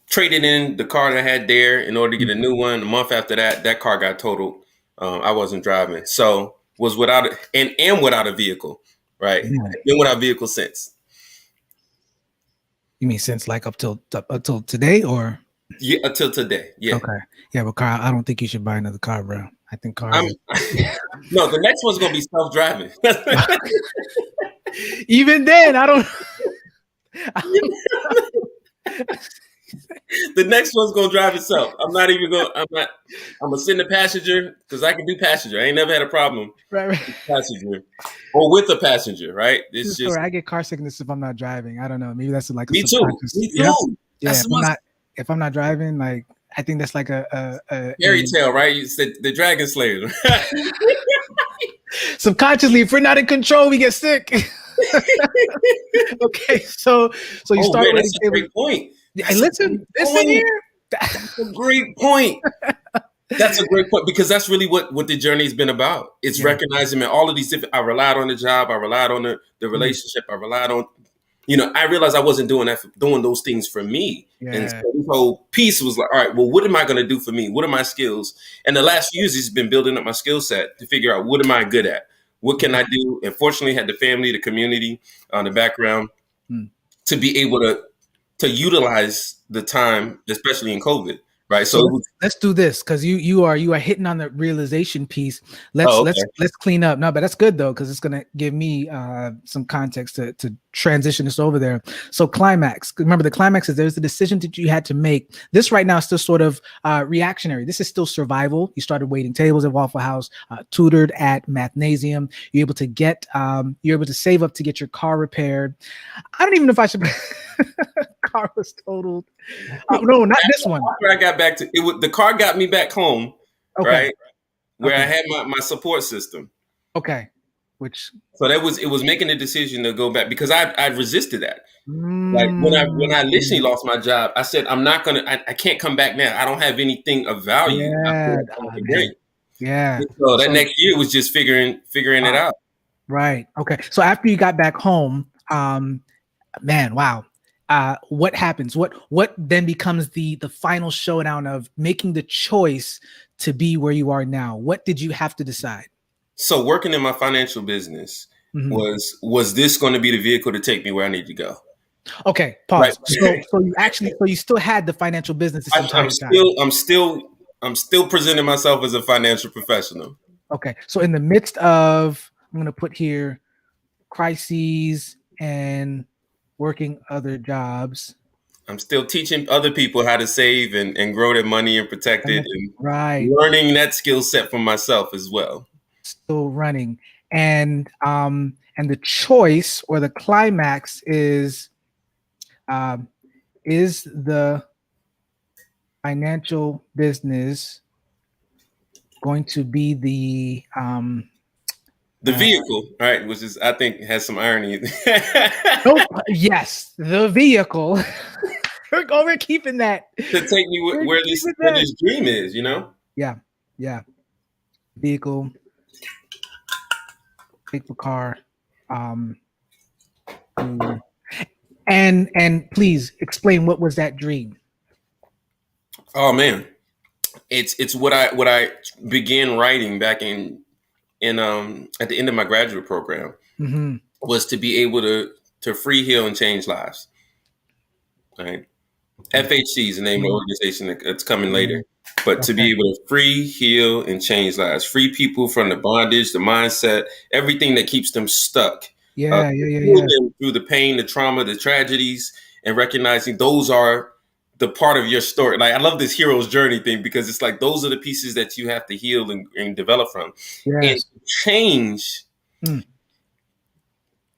S2: traded in the car that I had there in order to get a new one. A month after that, that car got totaled. I wasn't driving, so was without and without a vehicle. Right,
S1: Yeah.
S2: been without a vehicle since.
S1: You mean since like up till today, or?
S2: Yeah, until today. Yeah,
S1: Okay. Yeah, but car, I don't think you should buy another car, bro. I think cars
S2: I'm.
S1: are
S2: No, the next one's gonna be self driving.
S1: even then, I don't.
S2: The next one's gonna drive itself. I'm not even gonna. I'm not. I'm gonna sit in the passenger because I can do passenger. I ain't never had a problem
S1: Right, right.
S2: with passenger or with a passenger. Right? It's
S1: Sorry,
S2: just
S1: I get car sickness if I'm not driving. I don't know. Maybe that's like a
S2: me too.
S1: subconscious.
S2: Me
S1: Yeah,
S2: too.
S1: yeah.
S2: That's my
S1: If I'm not driving, like I think that's like
S2: fairy tale, right? You said the Dragon Slayer.
S1: subconsciously. If we're not in control, we get sick. Okay, so you
S2: Oh
S1: start
S2: man,
S1: waiting
S2: that's a
S1: tables.
S2: great point.
S1: Hey,
S2: That's a great
S1: listen,
S2: point.
S1: here.
S2: That's a great point. That's a great point because that's really what the journey's been about. It's
S1: Yeah.
S2: recognizing, man, all of these different. I relied on the job. I relied on the
S1: Mm.
S2: relationship. I relied on, I realized I wasn't doing those things for me. And so
S1: Yeah.
S2: this whole piece was like, all right, well, what am I going to do for me? What are my skills? And the last few years, it's been building up my skill set to figure out what am I good at? What can I do? And fortunately, had the family, the community, the background
S1: Mm.
S2: to be able to utilize the time, especially in COVID, right? So
S1: So
S2: it was,
S1: let's do this because you are hitting on the realization piece. Let's
S2: oh,
S1: let's
S2: okay.
S1: let's clean up. No, but that's good though because it's gonna give me some context to transition this over there. So climax. Remember the climax is there's a decision that you had to make. This right now is still sort of reactionary. This is still survival. You started waiting tables at Waffle House, tutored at Mathnasium. You're able to you're able to save up to get your car repaired. I don't even know if I should. Car was totaled. No, not this one.
S2: After I got back to it, the car got me back home,
S1: Okay.
S2: right? Where I
S1: Okay.
S2: had my support system.
S1: Okay. Which
S2: So it was making the decision to go back because I resisted that. Like when I
S1: mm,
S2: initially lost my job, I said I can't come back now. I don't have anything of value I feel
S1: yeah,
S2: like I can bring.
S1: man. Yeah.
S2: So that
S1: So
S2: next year was just figuring it out.
S1: right. Okay. So after you got back home, man, wow. What happens? What then becomes the final showdown of making the choice to be where you are now? What did you have to decide?
S2: So working in my financial business
S1: Mhm.
S2: was this going to be the vehicle to take me where I need to go?
S1: Okay,
S2: Right.
S1: pause. So you still had the financial business this
S2: I'm
S1: entire time.
S2: still I'm still I'm still presenting myself as a financial professional.
S1: Okay. So in the midst of I'm gonna put here crises and working other jobs.
S2: I'm still teaching other people how to save and grow their money and protect it and
S1: Right.
S2: learning that skill set for myself as well.
S1: Still running. And the choice or the climax um is the financial business going to be the
S2: The vehicle, right, which is I think has some irony.
S1: nope, yes, the vehicle. We're keeping that.
S2: To take me
S1: We're
S2: where this
S1: keeping
S2: where
S1: that.
S2: this dream is.
S1: Yeah, yeah. Vehicle, take the car. Um to, and please explain what was that dream?
S2: Oh man. it's what I began writing back in at the end of my graduate program,
S1: Mm-hmm.
S2: was to be able to free, heal, and change lives. Right. FHC is the name of the organization that's coming later. But to
S1: Okay.
S2: be able to free, heal, and change lives, free people from the bondage, the mindset, everything that keeps them stuck.
S1: Yeah, yeah, yeah,
S2: Heal
S1: yeah.
S2: them through the pain, the trauma, the tragedies, and recognizing those are the part of your story. Like, I love this hero's journey thing, because it's like those are the pieces that you have to heal and develop from. And
S1: Yes.
S2: change
S1: Mm.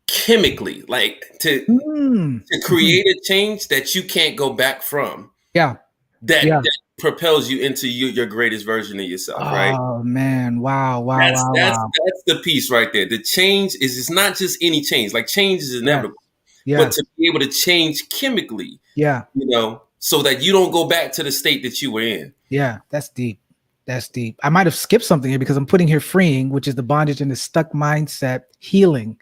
S2: chemically, like
S1: Mm.
S2: to
S1: Mhm.
S2: create a change that you can't go back from,
S1: Yeah.
S2: that
S1: Yeah.
S2: that propels you into your greatest version of yourself, right?
S1: Oh man. Wow. Wow.
S2: That's
S1: Wow.
S2: that's
S1: Wow.
S2: that's the piece right there. The change is, it's not just any change. Like, change is
S1: Yes.
S2: inevitable, but
S1: Yes.
S2: to be able to change chemically,
S1: Yeah.
S2: so that you don't go back to the state that you were in.
S1: Yeah. That's deep. That's deep. I might have skipped something here because I'm putting here freeing, which is the bondage and the stuck mindset healing.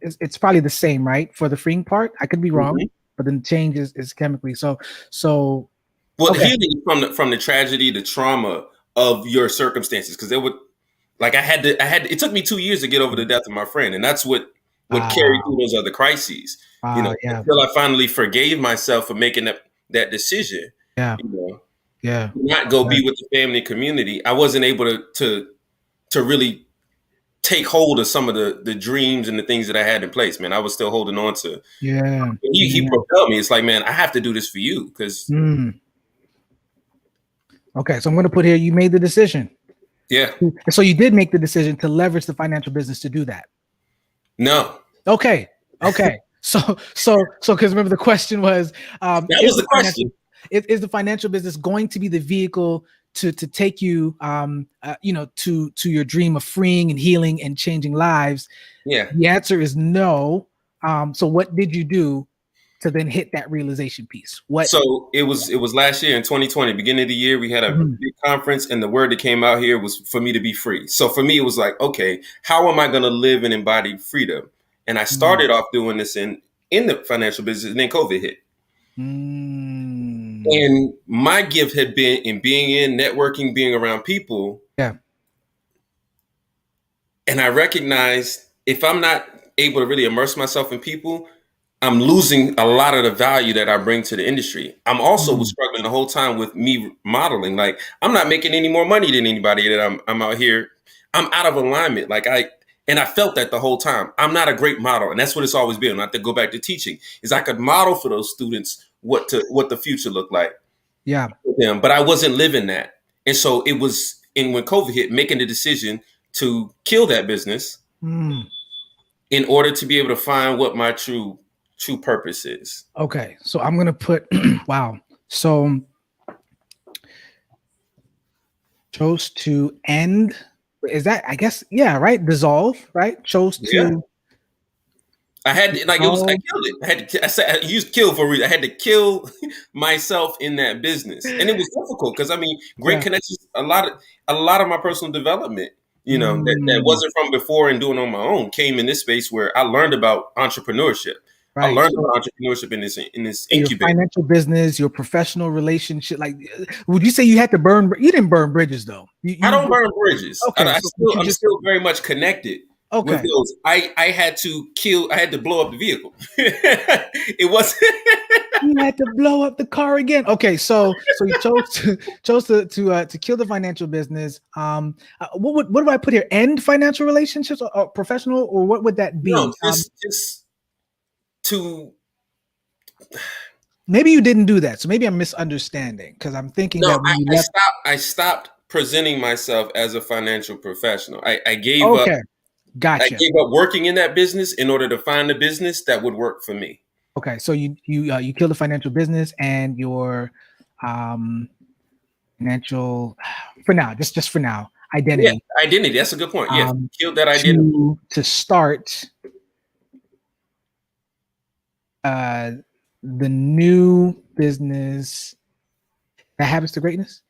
S1: It's probably the same, right? For the freeing part, I could be wrong,
S2: Mhm.
S1: but then change is chemically. So
S2: Well,
S1: okay.
S2: healing from the tragedy, the trauma of your circumstances, because there would, like, it took me 2 years to get over the death of my friend, and that's what carried through those other crises.
S1: Yeah.
S2: Until I finally forgave myself for making that decision.
S1: Yeah.
S2: You know,
S1: Yeah.
S2: not go
S1: Yeah.
S2: be with the family and community. I wasn't able to really take hold of some of the dreams and the things that I had in place. Man, I was still holding on to.
S1: Yeah.
S2: He
S1: Yeah.
S2: propelled me. It's like, man, I have to do this for you, because
S1: Mm. Okay, so I'm going to put here you made the decision.
S2: yeah,
S1: So you did make the decision to leverage the financial business to do that.
S2: no,
S1: Okay. Okay. So because remember the question was
S2: that was the question.
S1: is the financial business going to be the vehicle to take you to your dream of freeing and healing and changing lives?
S2: Yeah.
S1: The answer is no. So what did you do to then hit that realization piece? What
S2: So it was last year in 2020, beginning of the year, we had a
S1: Mhm.
S2: big conference, and the word that came out here was for me to be free. So for me, it was like, okay, how am I going to live and embody freedom? And I
S1: Mm.
S2: started off doing this in the financial business, and then COVID hit.
S1: Mm.
S2: And my gift had been in being in networking, being around people.
S1: Yeah.
S2: And I recognized, if I'm not able to really immerse myself in people, I'm losing a lot of the value that I bring to the industry. I'm also was
S1: Mm.
S2: struggling the whole time with me modeling. Like, I'm not making any more money than anybody that I'm out here. I'm out of alignment. And I felt that the whole time. I'm not a great model. And that's what it's always been. Not to go back to teaching, is I could model for those students what the future looked like
S1: Yeah.
S2: for them, but I wasn't living that. And so it was, and when COVID hit, making the decision to kill that business
S1: Mm.
S2: in order to be able to find what my true purpose is.
S1: Okay, so I'm gonna put wow. So chose to end. Is that I guess yeah, right? Dissolve, right? Chose
S2: Yeah.
S1: to
S2: I had to, like, it was, I
S1: dissolve.
S2: killed it. I had to, I said, I used kill for a reason. I had to kill myself in that business. And it was difficult, because I mean, great
S1: Yeah.
S2: connections, a lot of my personal development, that
S1: Mm.
S2: wasn't from before and doing on my own, came in this space where I learned about entrepreneurship. I
S1: Right.
S2: learned
S1: So
S2: about entrepreneurship in this
S1: your
S2: incubator.
S1: financial business, your professional relationship, like would you say you had to burn you didn't burn bridges though.
S2: I
S1: You
S2: don't burn bridges.
S1: okay, so but you
S2: I'm
S1: just
S2: still very much connected with
S1: okay.
S2: those. I had to kill. I had to blow up the vehicle. It wasn't.
S1: You had to blow up the car again. Okay, so you chose to kill the financial business. What do I put here? End financial relationships or professional, or what would that
S2: No,
S1: be?
S2: just to.
S1: Maybe you didn't do that, so maybe I'm misunderstanding because I'm thinking
S2: No,
S1: that when you
S2: I
S1: left.
S2: stopped. I stopped presenting myself as a financial professional. I gave up.
S1: Okay,
S2: I
S1: gotcha.
S2: gave up working in that business in order to find a business that would work for me.
S1: Okay, so you killed the financial business and your um financial for now, just for now,
S2: Yeah,
S1: identity
S2: identity. That's a good point. Yeah,
S1: um
S2: killed that identity.
S1: to start uh the new business that happens to greatness.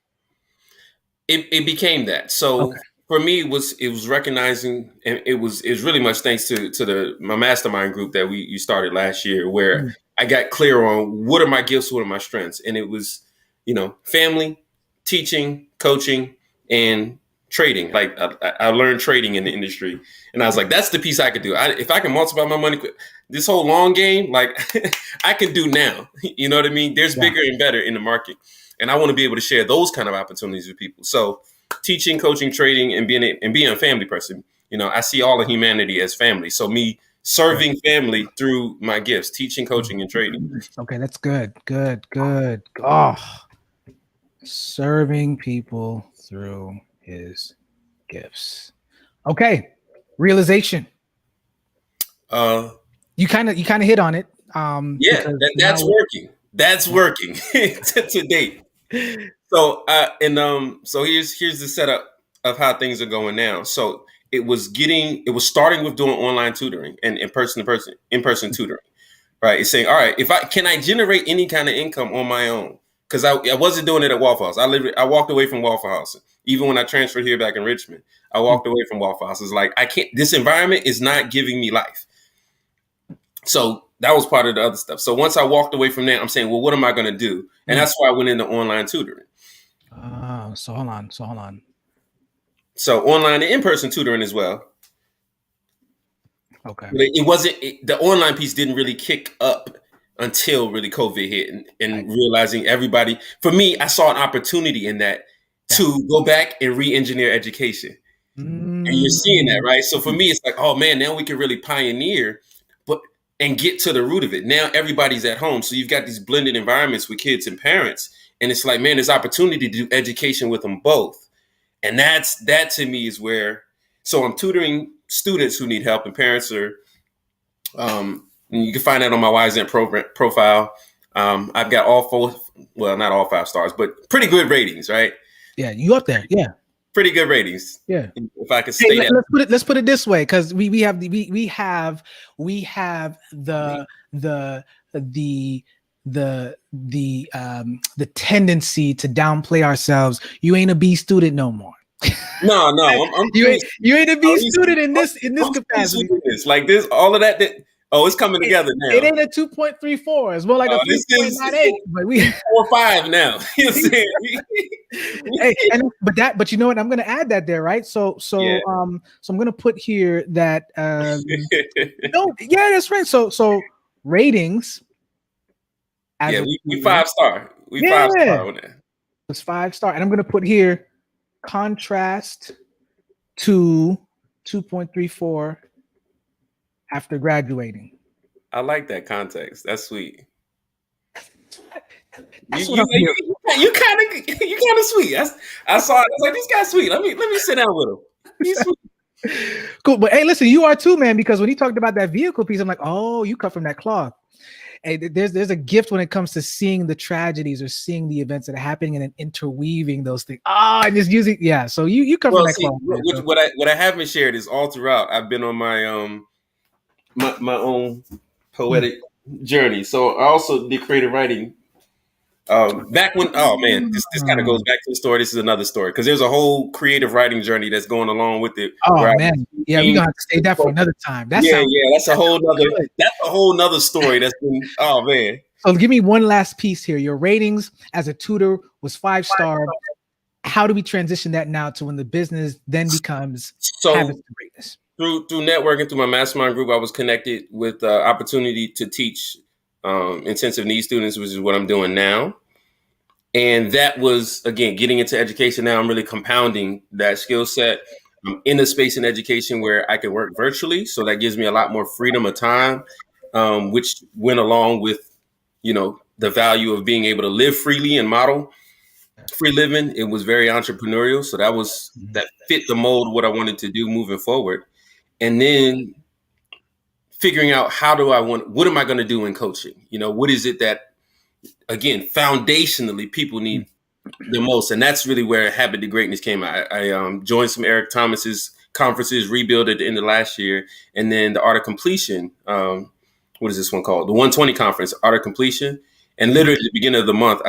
S2: It became that. So
S1: Okay.
S2: for me, it was recognizing, and it was really much thanks to the my mastermind group that you started last year, where
S1: Mm.
S2: I got clear on what are my gifts, what are my strengths, and it was, family, teaching, coaching, and trading. Like I learned trading in the industry, and I was like, that's the piece I could do. If I can multiply my money, this whole long game, like I can do now. You know what I mean? There's bigger and better in the market, and I want to be able to share those kind of opportunities with people. So teaching, coaching, trading, and being a family person. You know, I see all of humanity as family. So me serving family through my gifts, teaching, coaching, and trading.
S1: Okay, that's good. Good. Oh, serving people through his gifts. Okay, realization. You kind of hit on it.
S2: Yeah, that's working. That's working to date. So so here's the setup of how things are going now. So it was starting with doing online tutoring and in person tutoring. Right. It's saying, all right, can I generate any kind of income on my own? Because I wasn't doing it at Waffle House. I walked away from Waffle House. Even when I transferred here back in Richmond, I walked away from Waffle House. It's like, I can't, this environment is not giving me life. So that was part of the other stuff. So once I walked away from that, I'm saying, well, what am I going to do? And that's why I went into online tutoring.
S1: So hold on.
S2: So online and in-person tutoring as well.
S1: Okay.
S2: It wasn't, the online piece didn't really kick up until really COVID hit and realizing everybody, for me, I saw an opportunity in that to go back and re-engineer education. And you're seeing that, right? So for me, it's like, oh man, now we can really pioneer and get to the root of it. Now everybody's at home. So you've got these blended environments with kids and parents. And it's like, man, there's opportunity to do education with them both. And that to me is where, so I'm tutoring students who need help, and parents are, and you can find that on my YZent profile. I've got not all 5 stars, but pretty good ratings, right?
S1: Yeah, you up there. Yeah.
S2: Pretty good ratings.
S1: Yeah.
S2: If I could say that.
S1: Let's put it this way, because we have the tendency to downplay ourselves. You ain't a B student no more.
S2: No,
S1: you ain't a B student in this capacity.
S2: Like this, all of that. It's coming together now.
S1: It ain't a 2.34. It's more like a 3.98. But we
S2: 4.5 now. You know what I'm saying?
S1: But you know what? I'm going to add that there, right? So I'm going to put here that that's right. So ratings.
S2: We 5-star. We 5-star on that.
S1: It's 5-star, and I'm going to put here contrast to 2.34 after graduating.
S2: I like that context. That's sweet.
S1: That's
S2: you kind of sweet. I saw it. I was like, this guy's sweet. Let me sit down with him. He's sweet.
S1: Cool. But hey, listen, you are too, man, because when he talked about that vehicle piece, I'm like, oh, you cut from that cloth. Hey, there's a gift when it comes to seeing the tragedies or seeing the events that are happening and then interweaving those things. And just using, so you come from that cloth.
S2: What I haven't shared is all throughout I've been on my my own poetic journey. So I also did creative writing. Back when, this kind of goes back to the story. This is another story because there's a whole creative writing journey that's going along with it.
S1: Oh man, we're gonna have to save that for another time. That's
S2: a whole nother story. That's been, oh man.
S1: So give me one last piece here. Your ratings as a tutor was 5-star. How do we transition that now to when the business then becomes habits of greatness?
S2: Through networking, through my mastermind group, I was connected with opportunity to teach intensive needs students, which is what I'm doing now. And that was, again, getting into education. Now I'm really compounding that skill set. I'm in a space in education where I can work virtually. So that gives me a lot more freedom of time, which went along with, the value of being able to live freely and model free living. It was very entrepreneurial. So that fit the mold of what I wanted to do moving forward. And then figuring out what am I going to do in coaching? What is it that, again, foundationally people need the most? And that's really where Habit to Greatness came. I joined some Eric Thomas's conferences, Rebuild at the end of last year. And then the Art of Completion. What is this one called? The 120 conference, Art of Completion. And literally at the beginning of the month,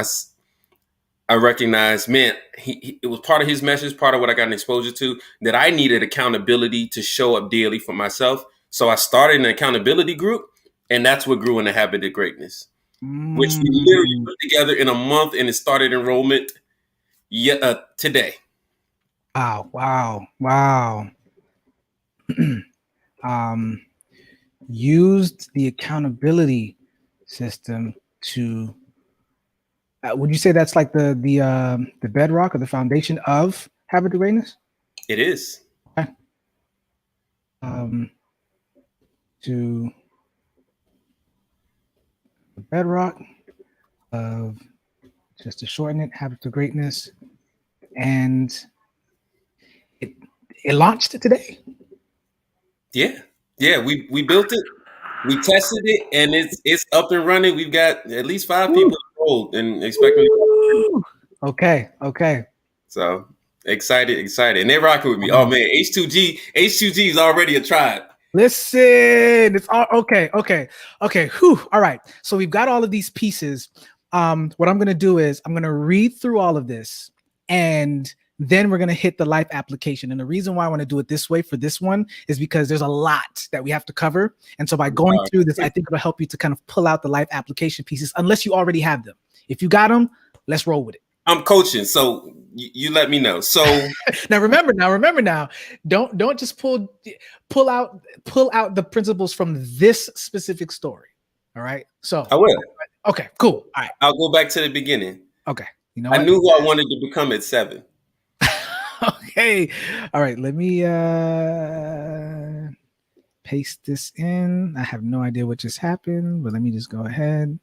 S2: I recognized, man, it was part of his message, part of what I got an exposure to, that I needed accountability to show up daily for myself. So I started an accountability group, and that's what grew into Habit of Greatness, which we literally put together in a month, and it started enrollment, Yeah, today.
S1: Wow. um, used the accountability system to. Would you say that's like the bedrock or the foundation of habit to greatness?
S2: It is.
S1: Okay. To the bedrock of, just to shorten it, habit to greatness, and it it launched today.
S2: Yeah. Yeah, we built it. We tested it, and it's up and running. We've got at least 5
S1: Woo.
S2: people enrolled and expecting.
S1: Woo. Okay.
S2: So excited, and they're rocking with me. Oh
S1: Wow.
S2: man, H2G is already a tribe.
S1: Listen, it's all okay. Whew. All right. So we've got all of these pieces. What I'm gonna do is I'm gonna read through all of this, and then we're gonna hit the life application. And the reason why I want to do it this way for this one is because there's a lot that we have to cover. And so by going through this, I think it'll help you to kind of pull out the life application pieces, unless you already have them. If you got them, let's roll with it.
S2: I'm coaching, so you let me know. So
S1: now remember, don't just pull out the principles from this specific story. All right. So
S2: I will.
S1: Okay, cool. All right.
S2: I'll go back to the beginning.
S1: Okay. You know
S2: I
S1: what?
S2: knew who I wanted to become at 7.
S1: Okay. All right. Let me paste this in. I have no idea what just happened, but let me just go ahead.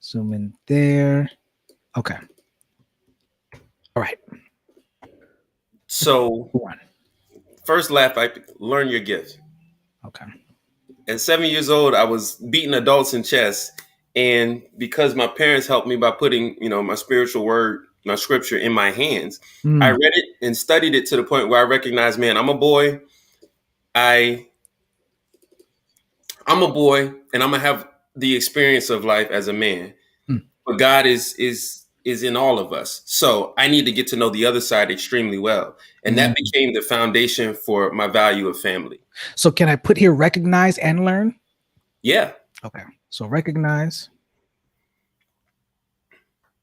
S1: Zoom in there. Okay. All right.
S2: So first laugh, I learn your gift.
S1: Okay.
S2: At 7 years old, I was beating adults in chess. And because my parents helped me by putting, my spiritual word, my scripture in my hands, I read it and studied it to the point where I recognized, man, I'm a boy. I'm a boy, and I'm gonna have the experience of life as a man. But God is in all of us. So I need to get to know the other side extremely well. And that became the foundation for my value of family.
S1: So can I put here recognize and learn?
S2: Yeah.
S1: Okay. So recognize,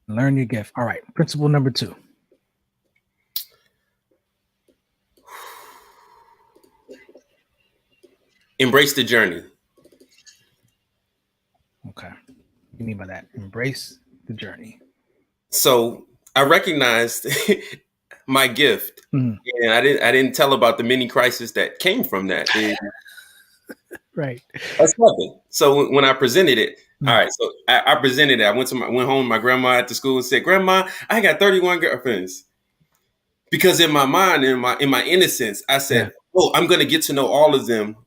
S1: learn your gift. All right. Principle number 2.
S2: Embrace the journey.
S1: Okay. What do you mean by that? Embrace the journey.
S2: So I recognized my gift, and I didn't tell about the mini crisis that came from that.
S1: Right.
S2: That's nothing. So when I presented it, all right. So I presented it. I went home to my grandma at the school and said, "Grandma, I got 31 girlfriends." Because in my mind, in my innocence, I said, "Oh, I'm going to get to know all of them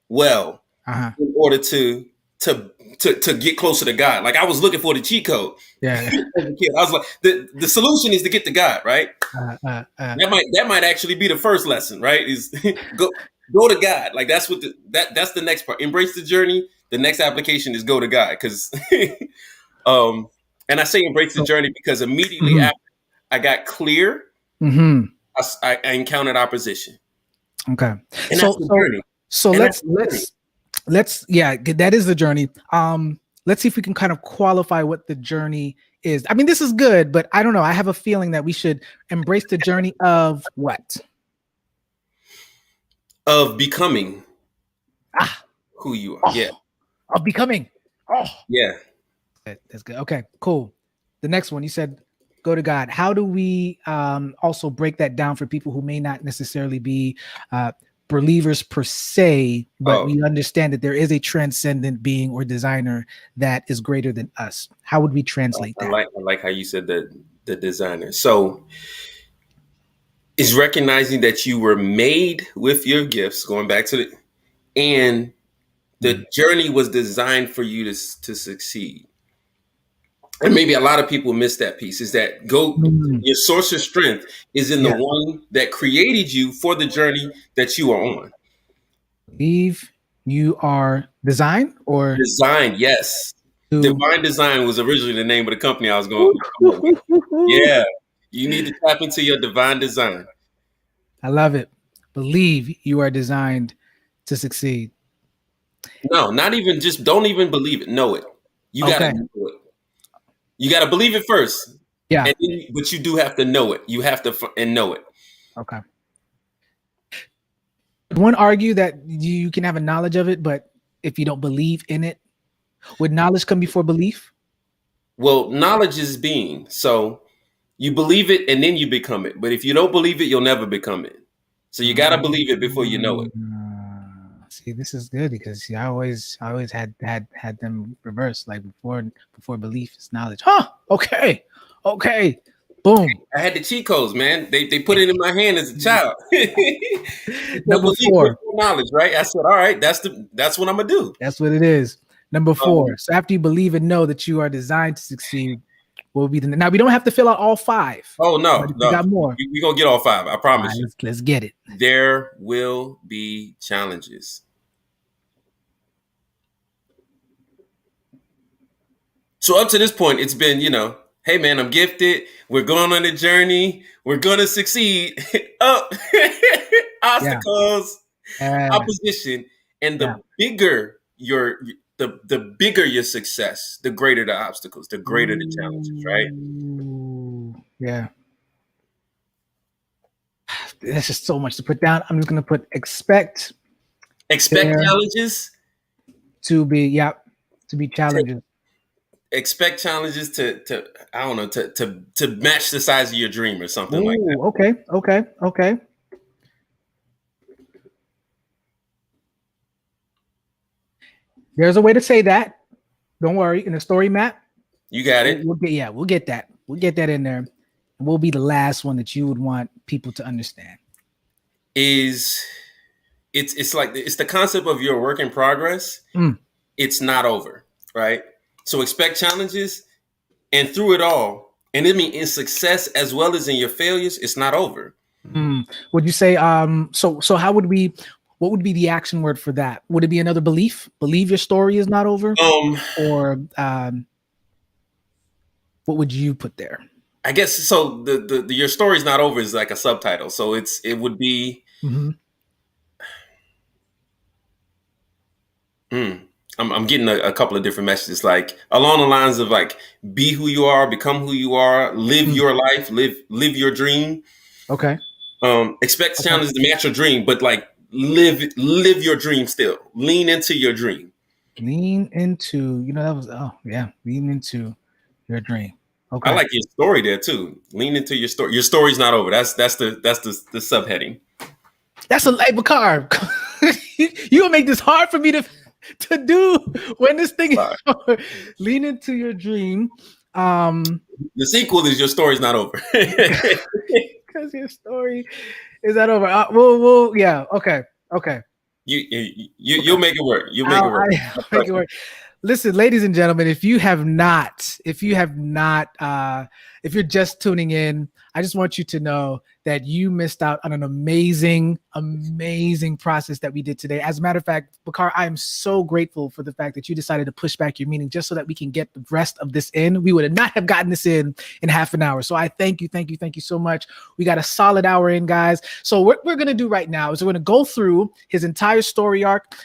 S2: well in order to get closer to God." Like I was looking for the cheat code.
S1: Yeah.
S2: I was like, the solution is to get to God, right? That might actually be the first lesson, right? Is go to God. Like that's what that's the next part. Embrace the journey. The next application is go to God, because and I say embrace the journey because immediately after I got clear, I encountered opposition.
S1: Okay.
S2: And
S1: so let's that is the journey. Let's see if we can kind of qualify what the journey is. I mean, this is good, but I don't know. I have a feeling that we should embrace the journey of what?
S2: Of becoming who you are. Yeah.
S1: Of becoming. Oh.
S2: Yeah.
S1: That's good. Okay, cool. The next one, you said go to God. How do we also break that down for people who may not necessarily be believers per se, but we understand that there is a transcendent being or designer that is greater than us? How would we translate that?
S2: I like how you said the designer. So it's recognizing that you were made with your gifts, going back to and the journey was designed for you to succeed. And maybe a lot of people miss that piece, is that your source of strength is in the one that created you for the journey that you are on.
S1: Believe you are designed.
S2: Yes. Divine Design was originally the name of the company I was going to. Yeah. You need to tap into your divine design.
S1: I love it. Believe you are designed to succeed.
S2: No, not even just don't even believe it. Know it. You got to know it. You got to believe it first.
S1: Yeah.
S2: But you do have to know it. You have to and know it.
S1: Okay. One argue that you can have a knowledge of it, but if you don't believe in it, would knowledge come before belief?
S2: Well, knowledge is being. So you believe it and then you become it. But if you don't believe it, you'll never become it. So you got to believe it before you know it.
S1: See, this is good because see, I always had them reversed. Like before belief is knowledge. Huh? Okay. Boom.
S2: I had the cheat codes, man. They put it in my hand as a child. No
S1: Number
S2: belief,
S1: four.
S2: no knowledge, right? I said, all right, that's what I'm gonna do.
S1: That's what it is. Number four. So after you believe and know that you are designed to succeed, what will be the now? We don't have to fill out all five.
S2: Oh no,
S1: But if
S2: no,
S1: you got more.
S2: we gonna get all five. I promise you.
S1: Let's get it.
S2: There will be challenges. So up to this point, it's been, hey man, I'm gifted. We're going on a journey. We're gonna succeed. Up obstacles, opposition, and the bigger the bigger your success, the greater the obstacles, the greater the challenges, right?
S1: Yeah. There's just so much to put down. I'm just gonna put expect
S2: challenges
S1: to be challenges.
S2: Expect challenges to I don't know to match the size of your dream or something like that.
S1: Okay. There's a way to say that. Don't worry. In the story map,
S2: you got it.
S1: We'll get that. We'll get that in there. And we'll be the last one that you would want people to understand.
S2: It's like it's the concept of your work in progress. It's not over, right? So expect challenges, and through it all, and I mean in success as well as in your failures, it's not over.
S1: Would you say so how would we, what would be the action word for that? Would it be another belief? Believe your story is not over? Or what would you put there?
S2: I guess so the your story's not over is like a subtitle. So it would be I'm getting a couple of different messages, like along the lines of like, be who you are, become who you are, live your life, live your dream.
S1: Okay.
S2: Expect challenges to match your dream, but like live your dream still. Lean into your dream.
S1: Lean into, lean into your dream. Okay.
S2: I like your story there too. Lean into your story. Your story's not over. That's the subheading.
S1: That's a like Bakar. You gonna make this hard for me to do when this thing is over. Lean into your dream.
S2: The sequel is your story's not over.
S1: Because your story is not over. Okay.
S2: You'll make it work. You'll make it work.
S1: I'll make it work. Listen, ladies and gentlemen, if you're just tuning in, I just want you to know that you missed out on an amazing process that we did today. As a matter of fact, Bakar, I am so grateful for the fact that you decided to push back your meeting just so that we can get the rest of this in. We would not have gotten this in half an hour. So I thank you so much. We got a solid hour in, guys. So what we're going to do right now is we're going to go through his entire story arc,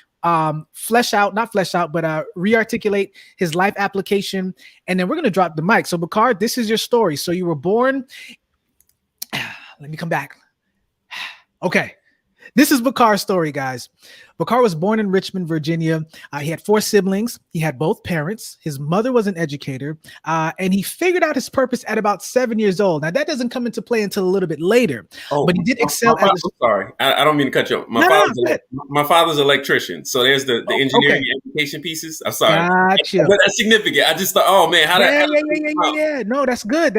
S1: re-articulate his life application, and then we're going to drop the mic. So Bakar, this is your story. So you were born. Let me come back. Okay. This is Bakar's story, guys. Bakar was born in Richmond, Virginia. He had 4 siblings. He had both parents. His mother was an educator, and he figured out his purpose at about 7 years old. Now, that doesn't come into play until a little bit later, but he did excel.
S2: Sorry, I don't mean to cut you off. My father's an electrician, so there's the engineering and education pieces. I'm sorry,
S1: gotcha.
S2: But that's significant. I just thought, oh man,
S1: yeah. No, that's good.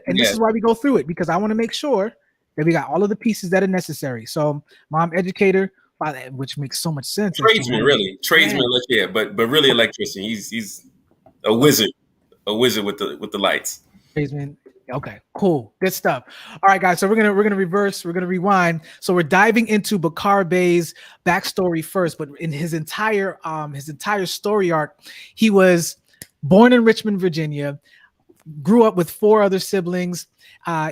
S1: And this is why we go through it, because I want to make sure that we got all of the pieces that are necessary. So, mom, educator, father, which makes so much sense.
S2: Tradesman, but really electrician. He's a wizard with the lights.
S1: Tradesman. Okay, cool, good stuff. All right, guys. So we're gonna rewind. So we're diving into Bakar Bey's backstory first, but in his entire story arc, he was born in Richmond, Virginia. Grew up with 4 other siblings.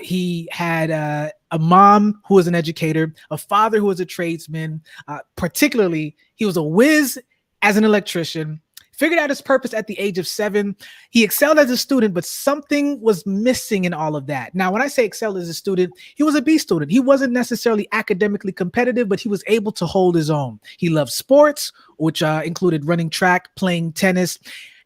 S1: He had a mom who was an educator, a father who was a tradesman. Particularly, he was a whiz as an electrician. figured out his purpose at the age of 7. He excelled as a student, but something was missing in all of that. Now, when I say excelled as a student, he was a B student. He wasn't necessarily academically competitive, but he was able to hold his own. He loved sports, which included running track, playing tennis.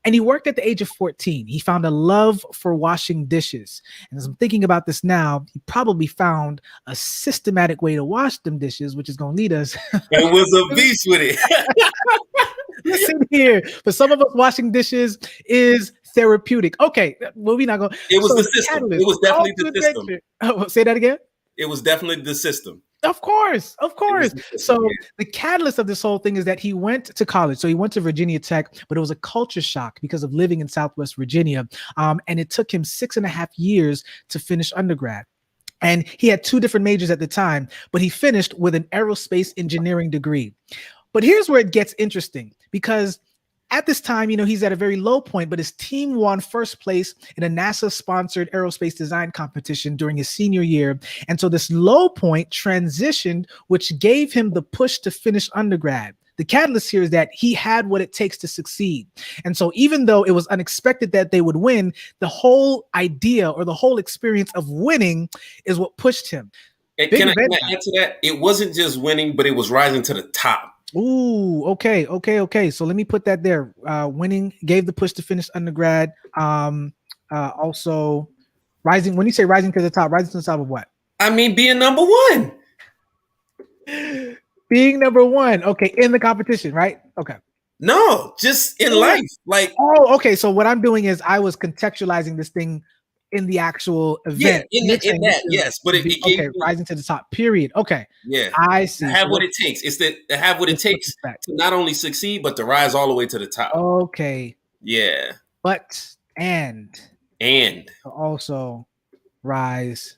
S1: And he worked at the age of 14. He found a love for washing dishes. And as I'm thinking about this now, he probably found a systematic way to wash them dishes, which is going to lead us.
S2: It was a beast with it.
S1: Listen here. For some of us, washing dishes is therapeutic. Okay, well, we're not going.
S2: It was the system. It was definitely the system.
S1: Oh, say that again.
S2: It was definitely the system.
S1: Of course. So the catalyst of this whole thing is that he went to college. So he went to Virginia Tech, but it was a culture shock because of living in Southwest Virginia. And it took him 6.5 years to finish undergrad. And he had 2 different majors at the time, but he finished with an aerospace engineering degree. But here's where it gets interesting, because at this time, he's at a very low point, but his team won first place in a NASA-sponsored aerospace design competition during his senior year. And so this low point transitioned, which gave him the push to finish undergrad. The catalyst here is that he had what it takes to succeed. And so even though it was unexpected that they would win, the whole idea or the whole experience of winning is what pushed him.
S2: And can I add to that? It wasn't just winning, but it was rising to the top.
S1: Ooh, okay. So let me put that there. Winning gave the push to finish undergrad. Also rising. When you say rising to the top of what? I
S2: mean, being number 1.
S1: Being number 1. Okay, in the competition, right? Okay.
S2: No, just in life. Like,
S1: oh, okay. So what I'm doing is I was contextualizing this thing in the actual event.
S2: Yeah, in that, yes. But it
S1: okay, rising to the top, period. Okay.
S2: Yeah.
S1: I see.
S2: Have what it takes. It's to have what it takes to not only succeed, but to rise all the way to the top.
S1: Okay.
S2: Yeah.
S1: But and also rise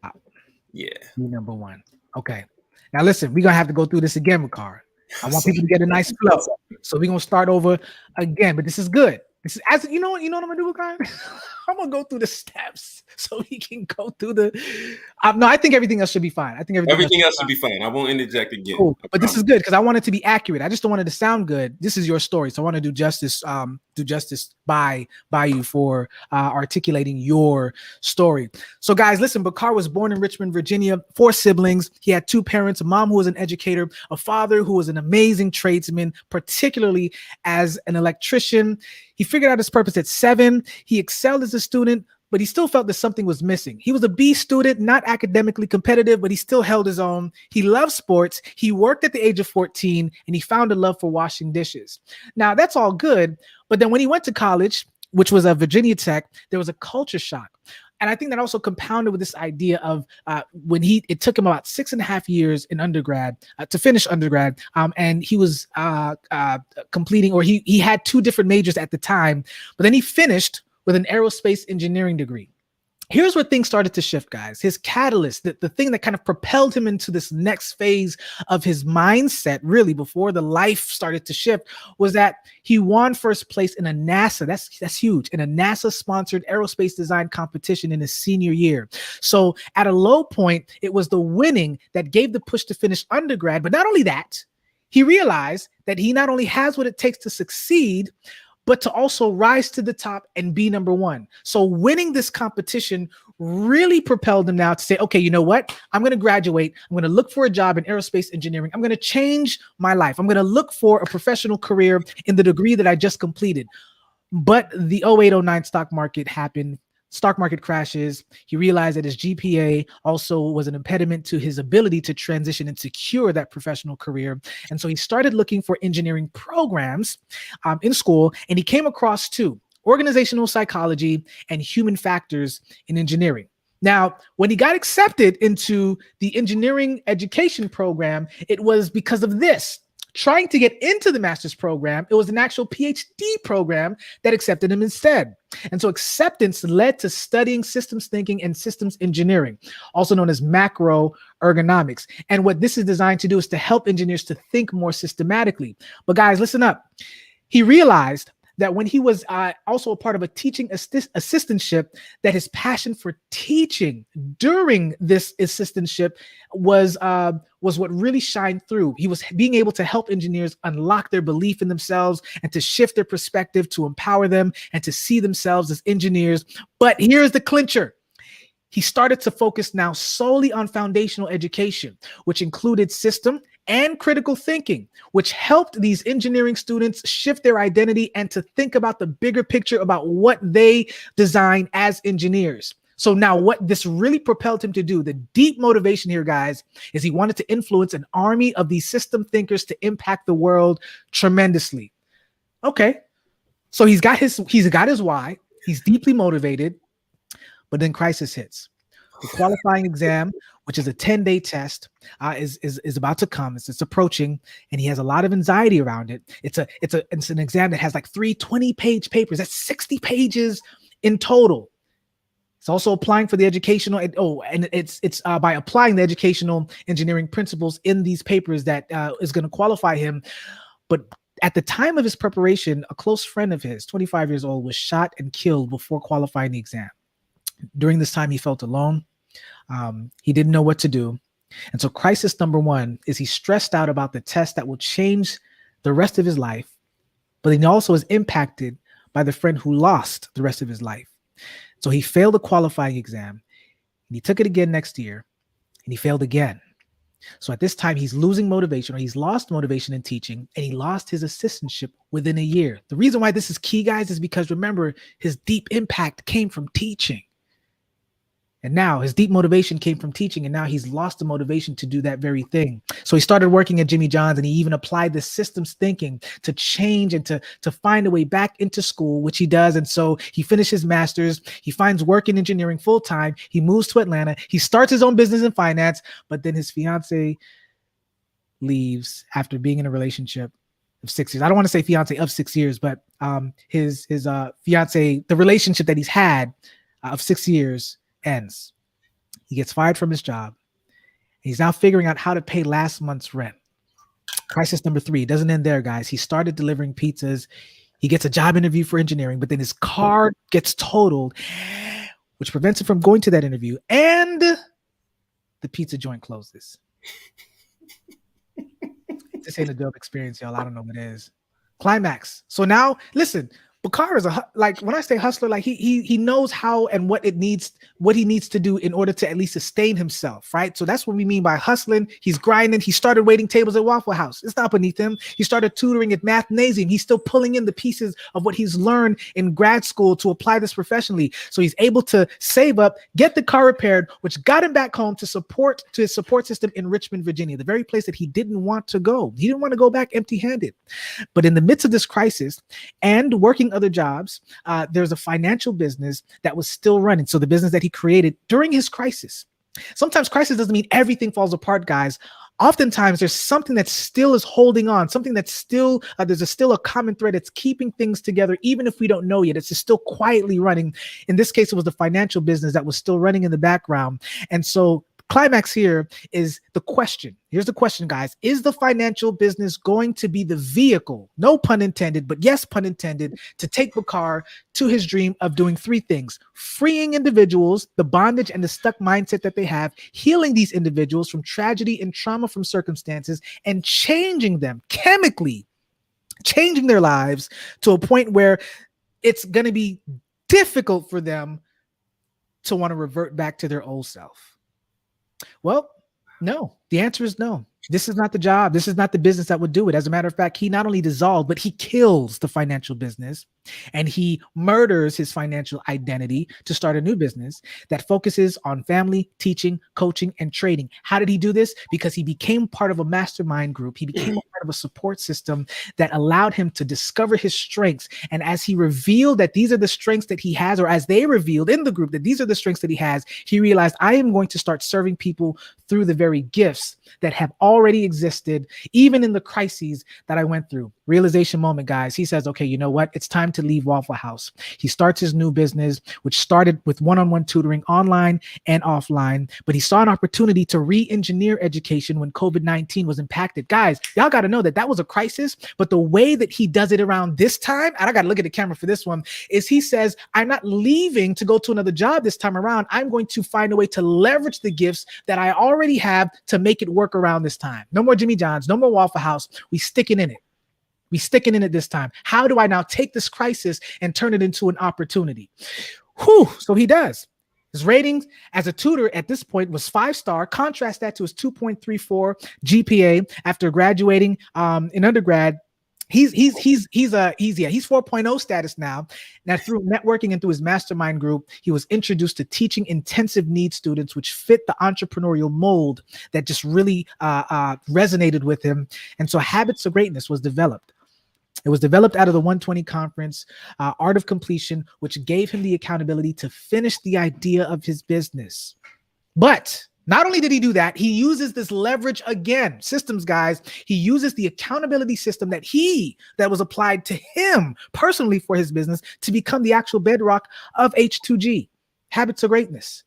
S1: up.
S2: Yeah.
S1: Be number 1. Okay. Now listen, we're gonna have to go through this again, Bakar. I want people to get a nice flow. So we're gonna start over again, but this is good. This is as you know what I'm gonna do, Bakar? I'm gonna go through the steps so we can go through the. No, I think everything else should be fine. I think
S2: everything else should be fine. I won't interject again.
S1: Cool. But this is good because I want it to be accurate. I just don't want it to sound good. This is your story, so I want to do justice. By you for articulating your story. So, guys, listen. Bakar was born in Richmond, Virginia. 4 siblings. He had 2 parents: a mom who was an educator, a father who was an amazing tradesman, particularly as an electrician. He figured out his purpose at 7. He excelled as a student, but he still felt that something was missing. He was a B student, not academically competitive, but he still held his own. He loved sports. He worked at the age of 14, and he found a love for washing dishes. Now, that's all good, but then when he went to college, which was at Virginia Tech, there was a culture shock. And I think that also compounded with this idea of it took him about 6.5 years in undergrad to finish undergrad. And he was completing, or he had 2 different majors at the time, but then he finished with an aerospace engineering degree. Here's where things started to shift, guys. His catalyst, the thing that kind of propelled him into this next phase of his mindset, really before the life started to shift, was that he won first place in a NASA, that's huge, in a NASA-sponsored aerospace design competition in his senior year. So at a low point, it was the winning that gave the push to finish undergrad. But not only that, he realized that he not only has what it takes to succeed, but to also rise to the top and be number 1. So winning this competition really propelled him now to say, okay, you know what? I'm going to graduate. I'm going to look for a job in aerospace engineering. I'm going to change my life. I'm going to look for a professional career in the degree that I just completed. But the 08-09 stock market happened. Stock market crashes. He realized that his GPA also was an impediment to his ability to transition and secure that professional career. And so he started looking for engineering programs in school, and he came across 2: organizational psychology and human factors in engineering. Now, when he got accepted into the engineering education program, it was because of this. Trying to get into the master's program, it was an actual PhD program that accepted him instead. And so acceptance led to studying systems thinking and systems engineering, also known as macro ergonomics. And what this is designed to do is to help engineers to think more systematically. But guys, listen up. He realized that when he was also a part of a teaching assistantship, that his passion for teaching during this assistantship was what really shined through. He was being able to help engineers unlock their belief in themselves and to shift their perspective, to empower them and to see themselves as engineers. But here's the clincher. He started to focus now solely on foundational education, which included system and critical thinking, which helped these engineering students shift their identity and to think about the bigger picture about what they design as engineers. So now what this really propelled him to do, the deep motivation here, guys, is he wanted to influence an army of these system thinkers to impact the world tremendously. Okay, so he's got his why. He's deeply motivated. But then crisis hits. The qualifying exam, which is a 10-day test, is about to come. It's approaching, and he has a lot of anxiety around it. It's an exam that has like 3 20-page papers. That's 60 pages in total. It's also applying for the educational. And it's by applying the educational engineering principles in these papers that is going to qualify him. But at the time of his preparation, a close friend of his, 25 years old, was shot and killed before qualifying the exam. During this time, he felt alone. He didn't know what to do. And so crisis number one is he's stressed out about the test that will change the rest of his life, but he also is impacted by the friend who lost the rest of his life. So he failed the qualifying exam, and he took it again next year, and he failed again. So at this time, he's losing motivation, or he's lost motivation in teaching, and he lost his assistantship within a year. The reason why this is key, guys, is because remember, his deep impact came from teaching. And now his deep motivation came from teaching, and now he's lost the motivation to do that very thing. So he started working at Jimmy John's, and he even applied the systems thinking to change and to find a way back into school, which he does. And so he finished his master's. He finds work in engineering full time. He moves to Atlanta. He starts his own business in finance, but then his fiance leaves after being in a relationship of 6 years. I don't want to say fiance of 6 years, but his fiance, the relationship that he's had of 6 years, ends. He gets fired from his job. He's now figuring out how to pay last month's rent. Crisis number 3 doesn't end there, guys. He started delivering pizzas. He gets a job interview for engineering, but then his car gets totaled, which prevents him from going to that interview, and the pizza joint closes. This ain't a dope experience, y'all. I don't know what it is. Climax. So now, listen, Bakar is when I say hustler, like he knows how and what he needs to do in order to at least sustain himself, right? So that's what we mean by hustling. He's grinding. He started waiting tables at Waffle House. It's not beneath him. He started tutoring at Mathnasium. He's still pulling in the pieces of what he's learned in grad school to apply this professionally. So he's able to save up, get the car repaired, which got him back home to his support system in Richmond, Virginia, the very place that he didn't want to go. He didn't want to go back empty-handed. But in the midst of this crisis and working other jobs, there's a financial business that was still running. So the business that he created during his crisis. Sometimes crisis doesn't mean everything falls apart, guys. Oftentimes there's something that still is holding on, something that's still, there's still a common thread that's keeping things together, even if we don't know yet. It's just still quietly running. In this case, it was the financial business that was still running in the background. And so climax here is the question. Here's the question, guys. Is the financial business going to be the vehicle, no pun intended, but yes, pun intended, to take Bakar to his dream of doing 3 things: freeing individuals, the bondage and the stuck mindset that they have, healing these individuals from tragedy and trauma from circumstances, and changing them chemically, changing their lives to a point where it's going to be difficult for them to want to revert back to their old self? Well, no. The answer is no. This is not the job. This is not the business that would do it. As a matter of fact, he not only dissolved, but he kills the financial business, and he murders his financial identity to start a new business that focuses on family, teaching, coaching, and trading. How did he do this? Because he became part of a mastermind group. He became a part of a support system that allowed him to discover his strengths. And as he revealed that these are the strengths that he has, or as they revealed in the group that these are the strengths that he has, he realized, I am going to start serving people through the very gifts that have already existed, even in the crises that I went through. Realization moment, guys. He says, okay, you know what? It's time to leave Waffle House. He starts his new business, which started with one-on-one tutoring online and offline, but he saw an opportunity to re-engineer education when COVID-19 was impacted. Guys, y'all got to know know that that was a crisis, but the way that he does it around this time, and I got to look at the camera for this one, is he says, I'm not leaving to go to another job this time around. I'm going to find a way to leverage the gifts that I already have to make it work around this time. No more Jimmy John's, no more Waffle House. We sticking in it. We sticking in it this time. How do I now take this crisis and turn it into an opportunity? Whew. So he does. His ratings as a tutor at this point was 5-star. Contrast that to his 2.34 GPA after graduating in undergrad. He's 4.0 status now. Now, through networking and through his mastermind group, he was introduced to teaching intensive needs students, which fit the entrepreneurial mold that just really resonated with him. And so Habits of Greatness was developed. It was developed out of the 120 conference, Art of Completion, which gave him the accountability to finish the idea of his business. But not only did he do that, he uses this leverage again. Systems, guys. He uses the accountability system that was applied to him personally for his business to become the actual bedrock of H2G, Habits of Greatness.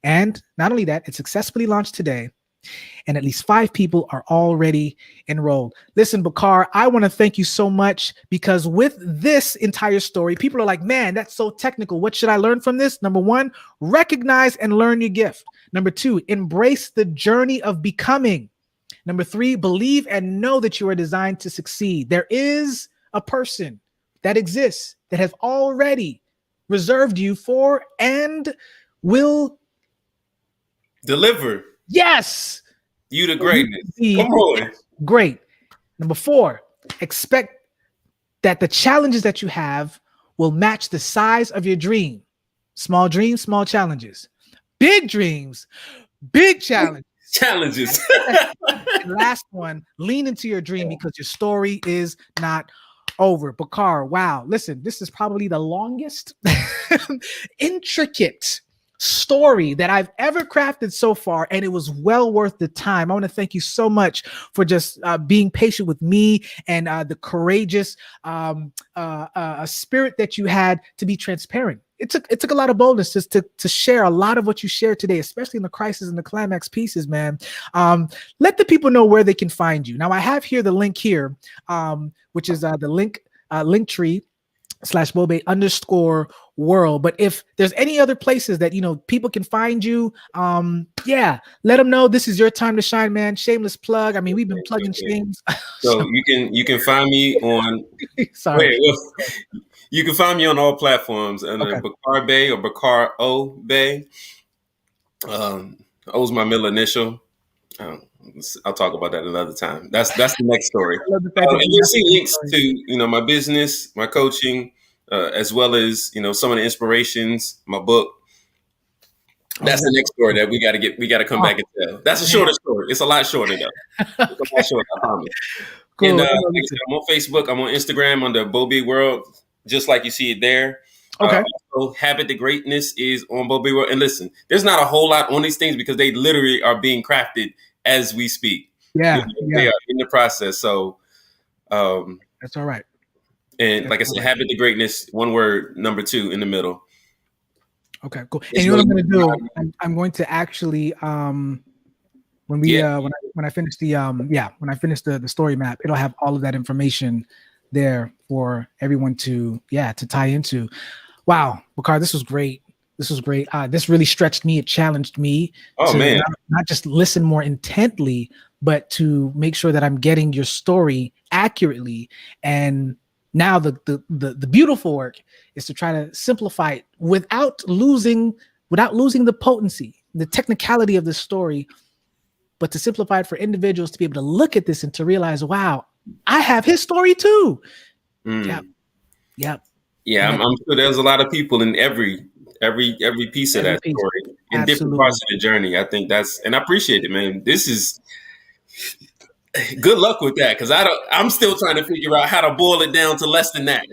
S1: And not only that, it successfully launched today. And at least 5 people are already enrolled. Listen, Bakar, I want to thank you so much, because with this entire story, people are like, man, that's so technical. What should I learn from this? Number 1, recognize and learn your gift. Number 2, embrace the journey of becoming. Number 3, believe and know that you are designed to succeed. There is a person that exists that has already reserved you for and will
S2: deliver.
S1: Yes.
S2: You to greatness. Come on.
S1: Great. Number 4, expect that the challenges that you have will match the size of your dream. Small dreams, small challenges. Big dreams, big challenges.
S2: Challenges.
S1: And last one, lean into your dream, because your story is not over. Bakar, wow. Listen, this is probably the longest, intricate story that I've ever crafted so far, and it was well worth the time. I want to thank you so much for just being patient with me and the courageous spirit that you had to be transparent. It took a lot of boldness just to share a lot of what you shared today, especially in the crisis and the climax pieces, man. Let the people know where they can find you. Now, I have here the link here, which is the Linktree /Bobe_world. But if there's any other places that, people can find you, let them know this is your time to shine, man. Shameless plug. I mean, we've been plugging things.
S2: So you can find me on you can find me on all platforms under Bakar Bey or Bakar O Bey. O's my middle initial. I'll talk about that another time. That's the next story. And you'll see links to my business, my coaching, as well as some of the inspirations, my book. That's the next story that we got to come back and tell. That's a shorter story. It's a lot shorter though. It's a lot shorter, I promise. Cool. And like I said, I'm on Facebook. I'm on Instagram under Bobe World, just like you see it there. Okay. Also, Habit to Greatness is on Bobe World. And listen, there's not a whole lot on these things because they literally are being crafted as we speak.
S1: Yeah.
S2: They are in the process. So
S1: that's all right.
S2: And that's like I said, Habit to Greatness, one word, number 2 in the middle.
S1: Okay, cool. And you know what I'm going to do? I'm going to actually when I finish the story map, it'll have all of that information there for everyone to tie into. Wow, Bakar, this was great. This really stretched me. It challenged me to not just listen more intently, but to make sure that I'm getting your story accurately. And now the beautiful work is to try to simplify it without losing the potency, the technicality of the story, but to simplify it for individuals to be able to look at this and to realize, wow, I have his story too. Yep.
S2: Yeah, I'm sure there's a lot of people in every piece of that story in different parts of the journey. I think and I appreciate it, man. This is good luck with that, because I'm still trying to figure out how to boil it down to less than that.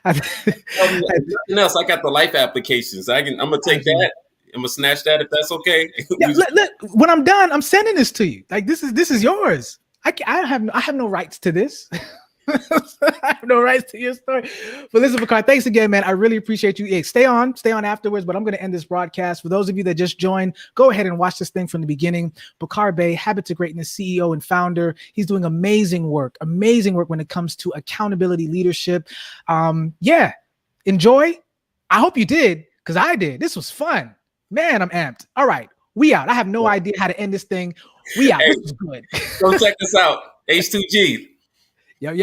S2: Nothing else. I got the life applications. I'm gonna take that. I'm gonna snatch that if that's okay.
S1: When I'm done, I'm sending this to you. Like this is yours. I have no rights to this. I have no rights to your story. But listen, Bakar, thanks again, man. I really appreciate you. Hey, stay on afterwards, but I'm going to end this broadcast. For those of you that just joined, go ahead and watch this thing from the beginning. Bakar Bey, Habits of Greatness CEO and founder. He's doing amazing work when it comes to accountability leadership. Yeah, enjoy. I hope you did, because I did. This was fun. Man, I'm amped. All right, we out. I have no idea how to end this thing. We out.
S2: Hey,
S1: this is good.
S2: go check us out. H2G.
S1: Yep.